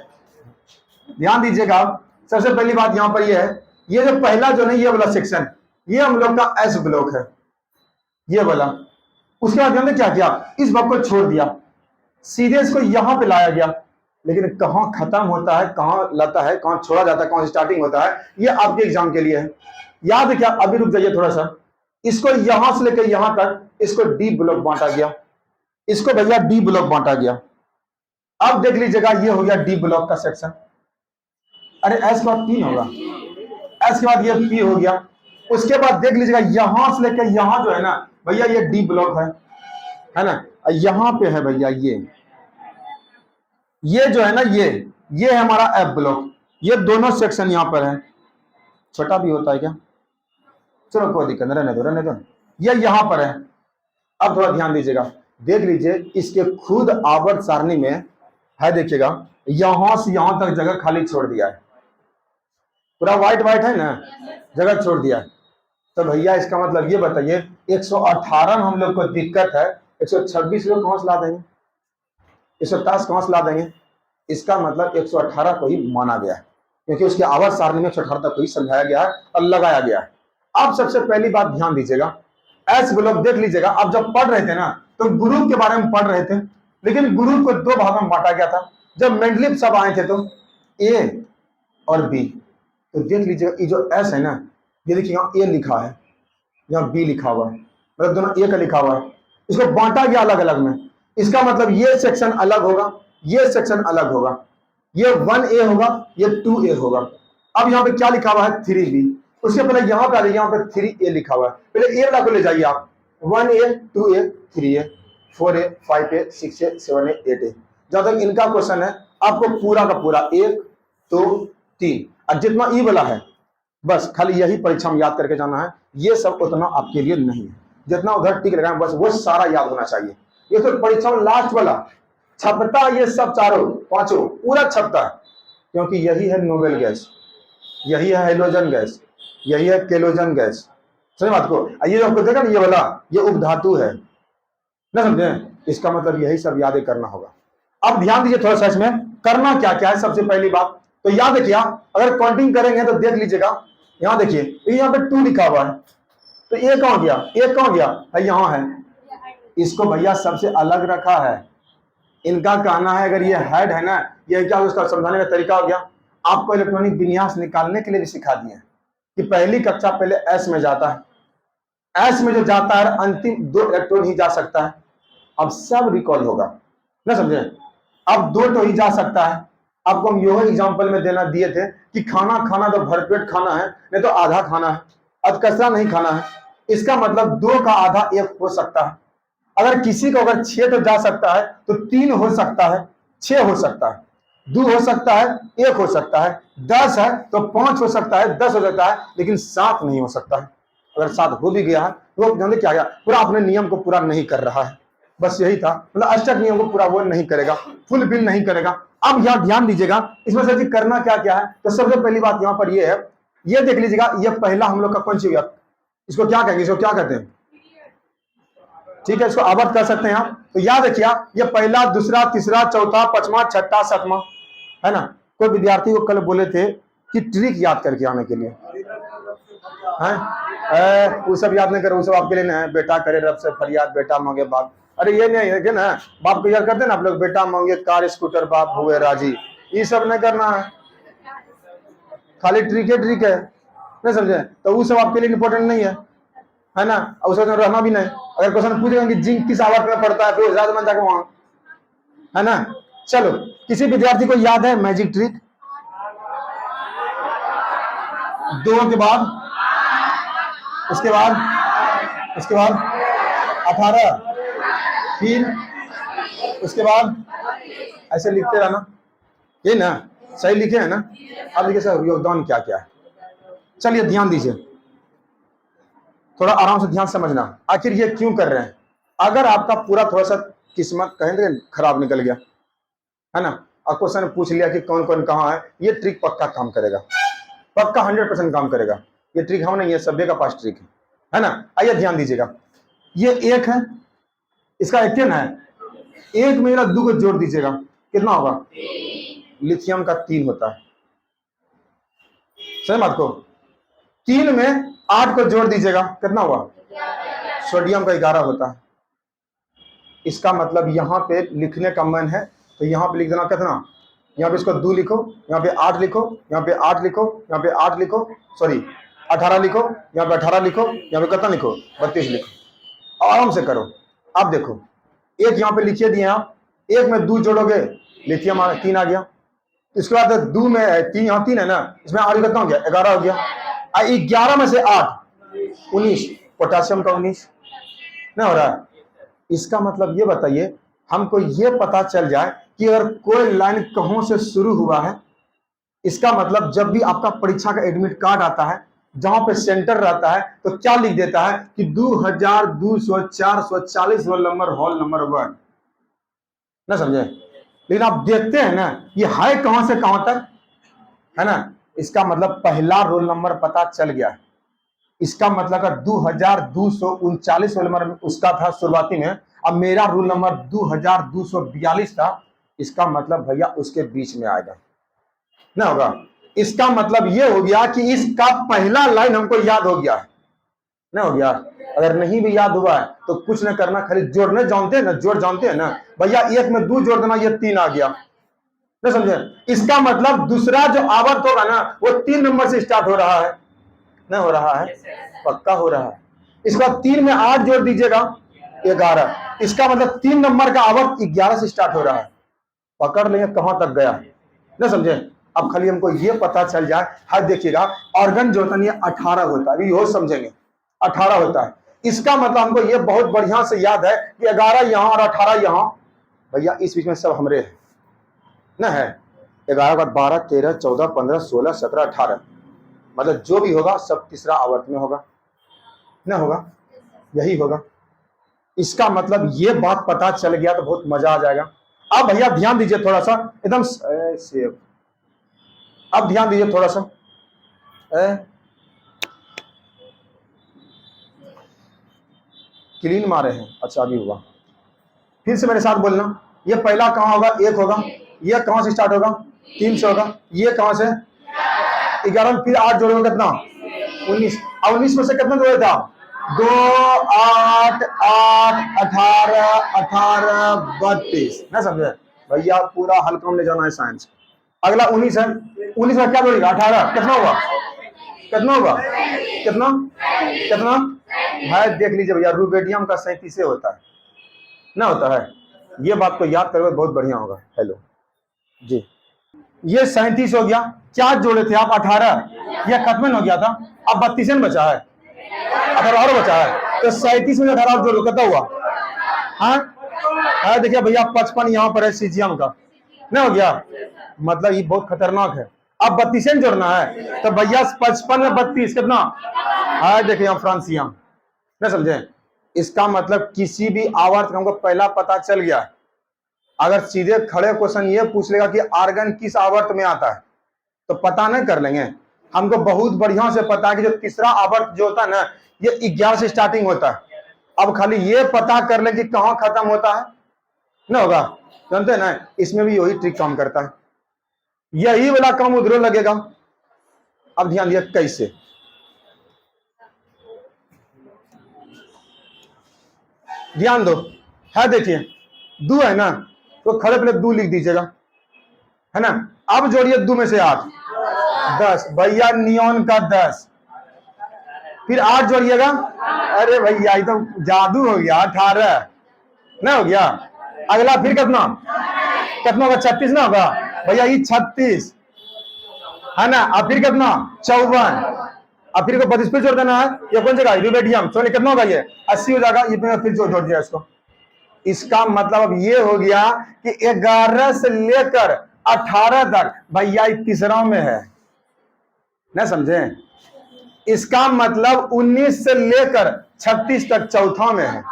ध्यान दीजिएगा आप। सबसे पहली बात यहाँ पर यह है, ये जो पहला जो नहीं, ये वाला सेक्शन, ये हम लोग का एस ब्लॉक है, ये वाला। उसके बाद हमने क्या किया, इस ब्लॉक को छोड़ दिया, सीधे इसको यहां पे लाया गया। लेकिन कहाँ खत्म होता है, कहाँ लाता है, कहाँ छोड़ा जाता है, कहाँ स्टार्टिंग होता है, ये आपके एग्जाम के लिए है। याद है क्या? अभी रुक जाइए थोड़ा सा। इसको यहां से लेकर यहां तक इसको डी ब्लॉक बांटा गया, इसको भैया डी ब्लॉक बांटा गया। अब देख लीजिएगा, ये हो गया डी ब्लॉक का सेक्शन। अरे एस के बाद पी होगा, एस के बाद ये पी हो गया। उसके बाद देख लीजिएगा, यहां से लेकर यहां जो है ना भैया, ये डी ब्लॉक है ना। यहां पे है भैया ये जो है ना, ये है हमारा एफ ब्लॉक। ये दोनों सेक्शन यहां पर है। छोटा भी होता है क्या? चलो कोई दिक्कत नहीं, रहने दो। ये यहां पर है। अब थोड़ा ध्यान दीजिएगा, देख लीजिए इसके खुद आवर्त सारणी में है, देखिएगा यहां से यहां तक जगह खाली छोड़ दिया है, पूरा व्हाइट व्हाइट है ना, जगह छोड़ दिया है। तो भैया इसका मतलब ये बताइए, 118 हम लोग को दिक्कत है, 126 लोग कहां से ला देंगे, 127 कहां से ला देंगे? इसका मतलब 118 को ही माना गया है, क्योंकि उसके आवर्त सारणी में 118 तक को ही समझाया गया है और लगाया गया है। अब सबसे पहली बात ध्यान दीजिएगा, एस ब्लॉक देख लीजिएगा। अब जब पढ़ रहे थे ना, तो ग्रुप के बारे में पढ़ रहे थे, लेकिन ग्रुप को दो भागों में बांटा गया था। जब मेंडलीव सब आए थे तो ए और बी, तो देख लीजिएगा ये जो एस है ना, ये देखिए यहाँ ए लिखा है, यहाँ बी लिखा हुआ है, मतलब दोनों ए का लिखा हुआ है। इसको बांटा गया अलग अलग में। इसका मतलब ये सेक्शन अलग होगा, ये सेक्शन अलग होगा, ये 1A होगा, ये 2A होगा। अब यहाँ पे क्या लिखा हुआ है? 3B। उसके पहले यहाँ पे आ जाइए, यहाँ पे 3A लिखा हुआ है। पहले ए वाला को ले जाइए आप, 1A 2A 3A 4A 5A 6A 7A 8A। जब तक इनका क्वेश्चन है, आपको पूरा का पूरा 1 2 3 और जितना ई वाला है, बस खाली यही परीक्षा में याद करके जाना है। ये सब उतना आपके लिए नहीं है, जितना उधर टिक लगाए बस वो सारा याद होना चाहिए। ये तो परीक्षा में लास्ट वाला छपता, ये सब चारों पांचों पूरा छपता है, क्योंकि यही है नोबेल गैस, यही है हाइड्रोजन गैस, यही है केलोजन गैस। समझे बात को? ये जो आपको देखा ना, ये वाला ये उपधातु है ना, समझे? इसका मतलब यही सब याद करना होगा। अब ध्यान दीजिए थोड़ा सा, इसमें करना क्या क्या है। सबसे पहली बात तो याद रखिए, अगर काउंटिंग करेंगे तो देख लीजिएगा, यहाँ देखिए यहाँ पे 2 लिखा हुआ है, तो ए कहां गया? ए कहां गया है? यहाँ है। इसको भैया सबसे अलग रखा है। इनका कहना है अगर ये हेड है ना, ये क्या उसका समझाने का तरीका हो गया। आपको इलेक्ट्रॉनिक विन्यास निकालने के लिए भी सिखा दिए कि पहली कक्षा पहले एस में जाता है, एस में जो जाता है अंतिम 2 इलेक्ट्रॉन ही जा सकता है। अब सब रिकॉल होगा ना, समझे? अब 2 तो ही जा सकता है। आपको हम यो एग्जाम्पल में देना दिए थे कि खाना तो भरपेट खाना है, नहीं तो आधा खाना है, अधकचरा नहीं खाना है। इसका मतलब 2 का आधा 1 हो सकता है। अगर किसी को अगर 6 तो जा सकता है, तो 3 हो सकता है, 6 हो सकता है, 2 हो सकता है, 1 हो सकता है, 10 है तो 5 हो सकता है, 10 हो सकता है, लेकिन 7 नहीं हो सकता है। अगर 7 हो भी गया है तो जाने क्या गया, पूरा अपने नियम को पूरा नहीं कर रहा है। बस यही था, मतलब अष्टक नियम को पूरा वो नहीं करेगा, फुलफिल नहीं करेगा। अब यहाँ ध्यान दीजिएगा, इसमें से करना क्या क्या है। तो सबसे पहली बात यहाँ पर ये है, ये देख लीजिएगा, ये पहला हम लोग का कौन सी हुआ, इसको क्या कहेंगे, इसको क्या कहते हैं? ठीक है, इसको आवर्त कर सकते हैं आप। तो याद रखिए, ये पहला, दूसरा, तीसरा, चौथा, पांचवा, छठा, सातवां, है ना। कोई विद्यार्थी को कल बोले थे कि ट्रिक याद करके आने के लिए, हैं वो सब याद नहीं करो, वो सब आपके लिए नहीं है। बेटा करे रब से फरियाद, बेटा मांगे बाप। अरे ये नहीं है ना, बाप को याद करते ना आप लोग, बेटा मांगे कार स्कूटर बाप हुए राजी, ये सब नहीं करना है, खाली ट्रिक है, नहीं समझे? तो वो सब आपके लिए इंपॉर्टेंट नहीं है ना, उसमें रहना भी नहीं। अगर क्वेश्चन पूछेगा कि जिंक किस आवर्त में पड़ता है, फिर ज्यादा मन जाकर वहां, है ना। चलो, किसी विद्यार्थी को याद है मैजिक ट्रिक? 2 के बाद, उसके बाद 18, फिर उसके बाद ऐसे लिखते रहना, ये ना सही लिखे है ना। अब देखिए सर योगदान क्या क्या है। चलिए ध्यान दीजिए, थोड़ा आराम से ध्यान समझना, आखिर ये क्यों कर रहे हैं। अगर आपका पूरा थोड़ा सा किस्मत कहेंगे खराब निकल गया, है ना, और क्वेश्चन पूछ लिया कि कौन कौन कहाँ है, ये ट्रिक पक्का काम करेगा, पक्का 100% काम करेगा। ये ट्रिक हम नहीं है, सभ्य का पास ट्रिक है ना। आइए ध्यान दीजिएगा, ये 1 है, इसका एक है, 1 में 2 को जोड़ दीजिएगा, कितना होगा? लिथियम का 3 होता है, सही बात को। 3 में 8 को जोड़ दीजिएगा, कितना हुआ? सोडियम का 11 होता है। इसका मतलब यहां पे लिखने का मन है तो यहां पे लिख देना कितना? यहाँ पे इसको 2 लिखो, यहाँ पे 8 लिखो, यहाँ पे 8 लिखो, यहाँ पे 8 लिखो, सॉरी 18 लिखो, यहाँ पे 18 लिखो, यहाँ पे कितना लिखो 32 लिखो, आराम से करो। अब देखो एक यहाँ पे लिखिए दिए आप, एक में 2 जोड़ोगे लिथियम 3 आ गया, इसके बाद 2 में 3, यहाँ 3 है ना, इसमें आगे कितना हो गया 11 हो गया, 11 में से 8 19, पोटेशियम का 19 नहीं हो रहा है। इसका मतलब ये बताइए हमको ये पता चल जाए कि अगर कोई लाइन कहां से शुरू हुआ है, इसका मतलब जब भी आपका परीक्षा का एडमिट कार्ड आता है जहां पे सेंटर रहता है तो क्या लिख देता है कि 2240 रोल नंबर हॉल नंबर 1, ना समझे। लेकिन आप देखते हैं ना ये है कहां से कहां तक, है ना। इसका मतलब पहला रोल नंबर पता चल गया है। इसका मतलब अगर 2239 रोल नंबर उसका था शुरुआती में, अब मेरा रोल नंबर 2242 था, इसका मतलब भैया उसके बीच में आएगा ना होगा। इसका मतलब ये हो गया कि इसका पहला लाइन हमको याद हो गया है ना, हो गया। अगर नहीं भी याद हुआ है तो कुछ ना करना, खाली जोड़ने जानते हैं ना, जोड़ जानते हैं ना भैया, 1 में 2 जोड़ देना, ये 3 आ गया ना, समझे। इसका मतलब दूसरा जो आवर्त होगा ना वो 3 नंबर से स्टार्ट हो रहा है ना, हो रहा है, पक्का हो रहा है। इसका 3 में 8 जोड़ दीजिएगा 11, इसका मतलब 3 नंबर का आवर्त 11 से स्टार्ट हो रहा है। पकड़ लेंगे कहां तक गया ना, समझे। अब खाली हमको ये पता चल जाए, हर देखिएगा ऑर्गन जो होता है 18 होता है, अभी वो समझेंगे 18 होता है। इसका मतलब हमको ये बहुत बढ़िया से याद है कि 11 यहां और 18 यहां, भैया इस बीच में सब हमरे है ना, है 11 का 12 13 14 15 16 17 18, मतलब जो भी होगा सब तीसरा आवर्त में होगा ना, होगा यही होगा। इसका मतलब ये बात पता चल गया तो बहुत मजा आ जाएगा। अब भैया ध्यान दीजिए थोड़ा सा, एकदम सेफ, अब ध्यान दीजिए थोड़ा सा, क्लीन मारे हैं, अच्छा अभी हुआ, फिर से मेरे साथ बोलना। ये पहला कहां होगा 1 होगा, ये कहां से स्टार्ट होगा 3 से होगा, ये कहां से 11, फिर 8 जोड़ोगे कितना 19, और 19 में से कितना जोड़े था 2 8 8 18 18 32 ना, समझे भैया। पूरा हल्का में ले जाना है साइंस। अगला 19 है, 19 में क्या जोड़ेगा 18, कितना होगा कितना होगा कितना कितना है, देख लीजिए भैया, रूबेडियम का 37 होता है ना, होता है। ये बात को याद करोगे बहुत बढ़िया होगा। हेलो जी, ये 37 हो गया, क्या जोड़े थे आप 18, यह खत्म हो गया था, अब 32 बचा है, 18 और बचा है, तो 37 में 18 जोड़ो कितना हुआ, हाँ देखिए भैया 55 यहाँ पर है सीजियम का ना, हो गया। मतलब ये बहुत खतरनाक है। अब 32 जोड़ना है तो भैया 55 में 32 कितना है, देखिए यहाँ फ्रांसियम ना, समझे। इसका मतलब किसी भी आवर्त हमको पहला पता चल गया। अगर सीधे खड़े क्वेश्चन ये पूछ लेगा कि आर्गन किस आवर्त में आता है तो पता नहीं कर लेंगे। हमको बहुत बढ़िया से पता है कि जो तीसरा आवर्त जो होता है ना ये 11 से स्टार्टिंग होता है। अब खाली ये पता कर ले कि कहां खत्म होता है ना, होगा, जानते हैं ना। इसमें भी यही ट्रिक काम करता है, यही वाला काम उधर लगेगा। अब ध्यान दिया कैसे, ध्यान दो, है देखिए 2 है ना, तो खड़े पहले 2 लिख दीजिएगा, है ना। अब जोड़िए 2 में से 8 10, भैया नियॉन का 10, फिर 8 जोड़िएगा, अरे भैया ये तो जादू हो गया 18 ना, हो गया। अगला फिर कितना कितना होगा 36 ना होगा भैया, ये 36 है ना। अब फिर कितना 54, अब फिर को 32 पे जोड़ देना है, ये कौन जगह रूबेडियम, चलिए कितना होगा ये 80 हो जाएगा, ये फिर जोड़ दिया इसको। इसका मतलब अब ये हो गया कि 11 से लेकर 18 तक भैया तीसरा में है ना, समझे। इसका मतलब 19 से लेकर 36 तक चौथा में है।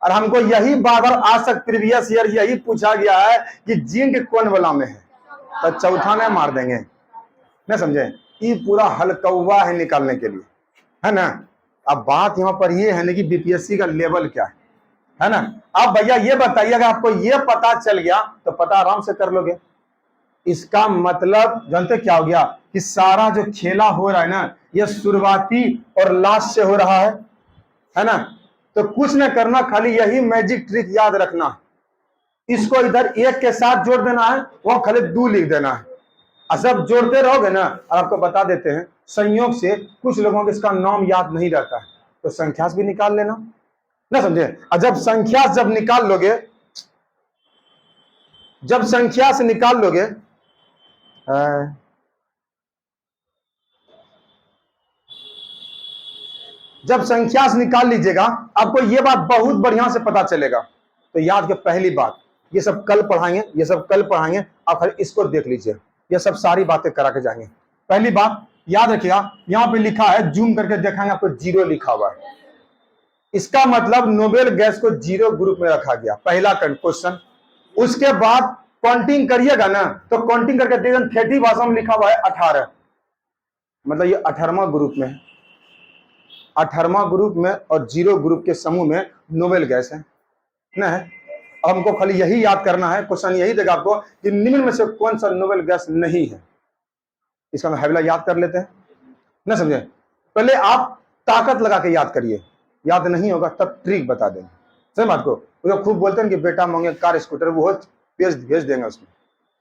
और हमको यही बार बार आज तक प्रीवियस ईयर यही पूछा गया है कि जिंक कौन वाला में है, तो चौथा में मार देंगे ना, समझे। ये पूरा हलकौवा है निकालने के लिए, है ना। अब बात यहाँ पर ये है ना कि बीपीएससी का लेवल क्या है ना। अब भैया ये बताइए, अगर आपको ये पता चल गया तो पता आराम से कर लोगे। इसका मतलब जानते क्या हो गया कि सारा जो खेला हो रहा है ना ये शुरुआती और लास्ट से हो रहा है ना। तो कुछ न करना, खाली यही मैजिक ट्रिक याद रखना इसको इधर एक के साथ जोड़ देना है, वहां खाली 2 लिख देना है। और सब जोड़ते रहोगे ना। और आपको बता देते हैं, संयोग से कुछ लोगों को इसका नाम याद नहीं रहता है, तो संख्या भी निकाल लेना, ना समझे। और जब संख्या जब निकाल लोगे, जब संख्या से निकाल लोगे, जब संख्या से निकाल लीजिएगा, आपको यह बात बहुत बढ़िया से पता चलेगा। तो याद के पहली बात, ये सब कल पढ़ाएंगे, ये सब कल पढ़ाएंगे, आप खाली इसको देख लीजिए, ये सब सारी बातें करा के जाएंगे। पहली बात याद रखिएगा, यहां पे लिखा है, जूम करके देखाएंगे आपको, 0 लिखा हुआ है। इसका मतलब नोबेल गैस को 0 ग्रुप में रखा गया, पहला क्वेश्चन। उसके बाद काउंटिंग करिएगा ना, तो काउंटिंग करके देखिए 30 भाषा में लिखा हुआ है 18, मतलब ये 18वां ग्रुप में है। 18वां ग्रुप में और 0 ग्रुप के समूह में नोबेल गैस है ना। है हमको खाली यही याद करना है, क्वेश्चन यही देगा आपको कि निम्न में से कौन सा नोबेल गैस नहीं है। इसका हैविला याद कर लेते हैं, ना समझे। पहले आप ताकत लगा के याद करिए, याद नहीं होगा तब ट्रिक बता देंगे। सही बात को वो खूब बोलते हैं कि बेटा मांगे कार स्कूटर, वो भेज देंगे उसमें,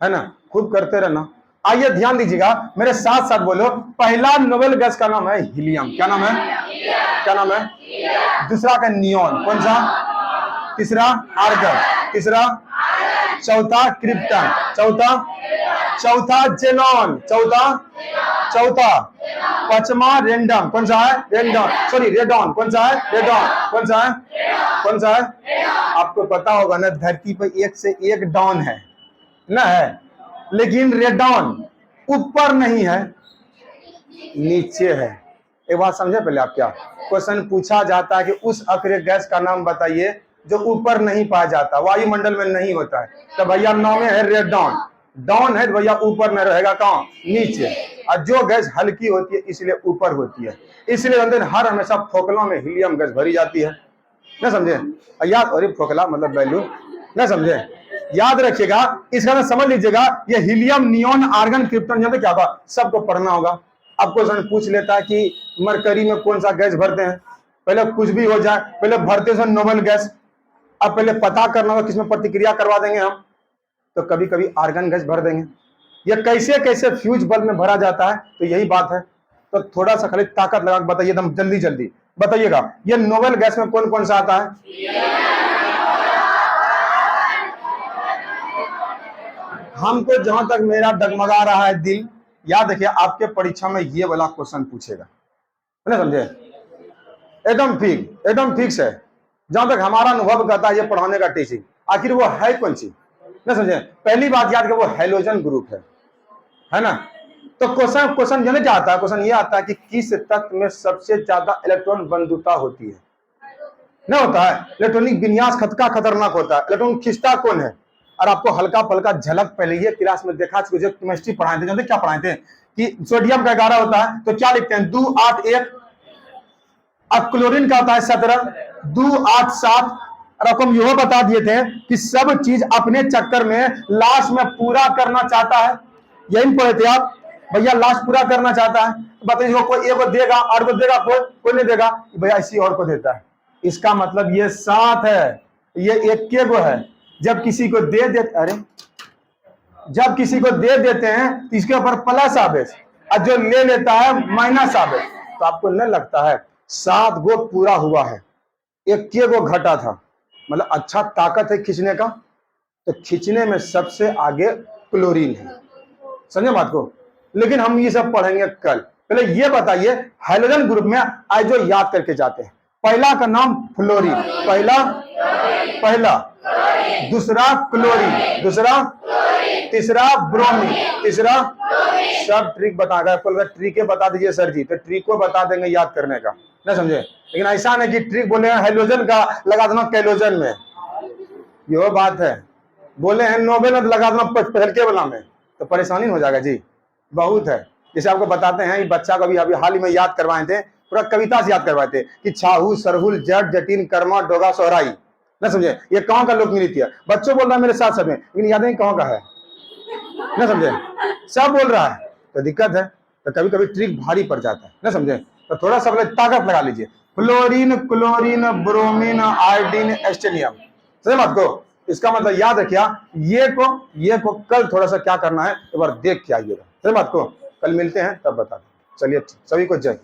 है ना। खूब करते रहना। आइए ध्यान दीजिएगा, मेरे साथ साथ बोलो। पहला नोबेल गैस का नाम है हीलियम। क्या नाम है? क्या नाम है? दूसरा का नियॉन, कौन सा? तीसरा आर्गन, तीसरा, चौथा क्रिप्टन, चौथा जेनॉन, चौथा पांचवा रेंडम, कौन सा है? रेडॉन, कौन सा है? कौन सा है? आपको पता होगा ना, धरती पर 1 से 1 डॉन है ना, है, लेकिन रेडॉन ऊपर नहीं है, नीचे है। एक बात समझे पहले आप, क्या क्वेश्चन पूछा जाता है कि उस अक्रिय गैस का नाम बताइए जो ऊपर नहीं पाया जाता, वायुमंडल में नहीं होता है, तो भैया नाम है रेडॉन। डॉन है तो भैया ऊपर में रहेगा, कहां? नीचे। और जो गैस हल्की होती है इसलिए ऊपर होती है, इसलिए अंदर हर हमेशा फोकलों में हीलियम गैस भरी जाती है, ना समझे। याद, अरे फोकला मतलब बैलून, ना समझे। याद रखिएगा, इसका ना समझ लीजिएगा, ये हीलियम, नियॉन, आर्गन, क्रिप्टन, जानते क्या होगा? सबको पढ़ना होगा। आपको पूछ लेता है कि मरकरी में कौन सा गैस भरते हैं, पहले कुछ भी हो जाए, पहले भरते हैं नोबेल गैस। अब पहले पता करना होगा किसमें प्रतिक्रिया करवा देंगे हम, तो कभी कभी आर्गन गैस भर देंगे। ये कैसे कैसे फ्यूज बल्ब में भरा जाता है, तो यही बात है। तो थोड़ा सा खाली ताकत लगा के बताइए, एकदम जल्दी जल्दी बताइएगा, ये नोबेल गैस में कौन कौन सा आता है? हमको जहां तक मेरा डगमगा रहा है दिल, याद रखिए आपके परीक्षा में ये वाला क्वेश्चन पूछेगा, है ना, समझे। एकदम फिक्स है, जहां तक हमारा अनुभव करता है ये पढ़ाने का टीचिंग। आखिर वो है कौन सी, ना समझे। पहली बात याद करो, वो हैलोजन ग्रुप है ना। तो क्वेश्चन जाने क्या आता है? क्वेश्चन ये आता है कि किस तत्व में सबसे ज्यादा इलेक्ट्रॉन बंधुता होती है, ना होता है। इलेक्ट्रॉनिक विन्यास खतरनाक होता है, इलेक्ट्रॉन खींचता कौन है। और आपको हल्का फल्का झलक पहले ये क्लास में देखा, जो केमिस्ट्री पढ़ाए थे, जानते क्या पढ़ाए थे कि सोडियम का 11 होता है, तो क्या लिखते हैं? 2 8 1। अब क्लोरीन का होता है 17, 2 8 7। और आपको हम यह बता दिए थे कि सब चीज अपने चक्कर में लास्ट में पूरा करना चाहता है, यही पढ़े थे आप भैया। लास्ट पूरा करना चाहता है, बताइए कोई एक को देगा और को देगा, कोई नहीं देगा भैया, इसी और को देता है। इसका मतलब ये 7 है, ये 1 के गो है। जब किसी को दे देते, अरे जब किसी को दे देते हैं तो इसके ऊपर प्लस आवेश, और जो ले लेता है माइनस आवेश। तो आपको नहीं लगता है 7 गो पूरा हुआ है, 1 के गो घटा था, मतलब अच्छा ताकत है खींचने का। तो खींचने में सबसे आगे क्लोरीन है, समझे बात को। लेकिन हम ये सब पढ़ेंगे कल। पहले ये बताइए, हाइड्रोजन ग्रुप में आज जो याद करके जाते हैं, पहला का नाम फ्लोरीन, पहला, दूसरा क्लोरीन, दूसरा, तीसरा ब्रोमीन, तीसरा, सब ट्रिक बता रहा है। ट्रिक बता दीजिए सर जी, तो ट्रिक को बता देंगे याद करने का, ना समझे। लेकिन ऐसा नहीं कि ट्रिक बोले हैं हाइड्रोजन का लगा देना कैलोजन में, यह बात है। बोले हैं नोबेल में लगा देना पहल के वाला में, तो परेशानी हो जाएगा जी, बहुत है। जैसे आपको बताते हैं, ये बच्चा को अभी हाल ही में याद करवाए थे, पूरा कविता से याद करवाए थे कि छाहू सरहुल जट जटिन कर्मा डोगा सोहराई, ना समझे। ये कहां का लोक नृत्य है? बच्चों बोल रहा है मेरे साथ सब में, लेकिन याद नहीं कहां का है, ना समझे। सब बोल रहा है तो दिक्कत है, तो कभी कभी ट्रिक भारी पड़ जाता है, ना समझे। तो थोड़ा सा ताकत लगा लीजिए। फ्लोरीन, क्लोरीन, ब्रोमीन, आयोडीन, एस्टेनियम, समझे बात को। इसका मतलब याद रखिए, ये को कल थोड़ा सा क्या करना है, एक बार देख के आइएगा। सही बात को, कल मिलते हैं तब बता दें। चलिए, सभी को जय।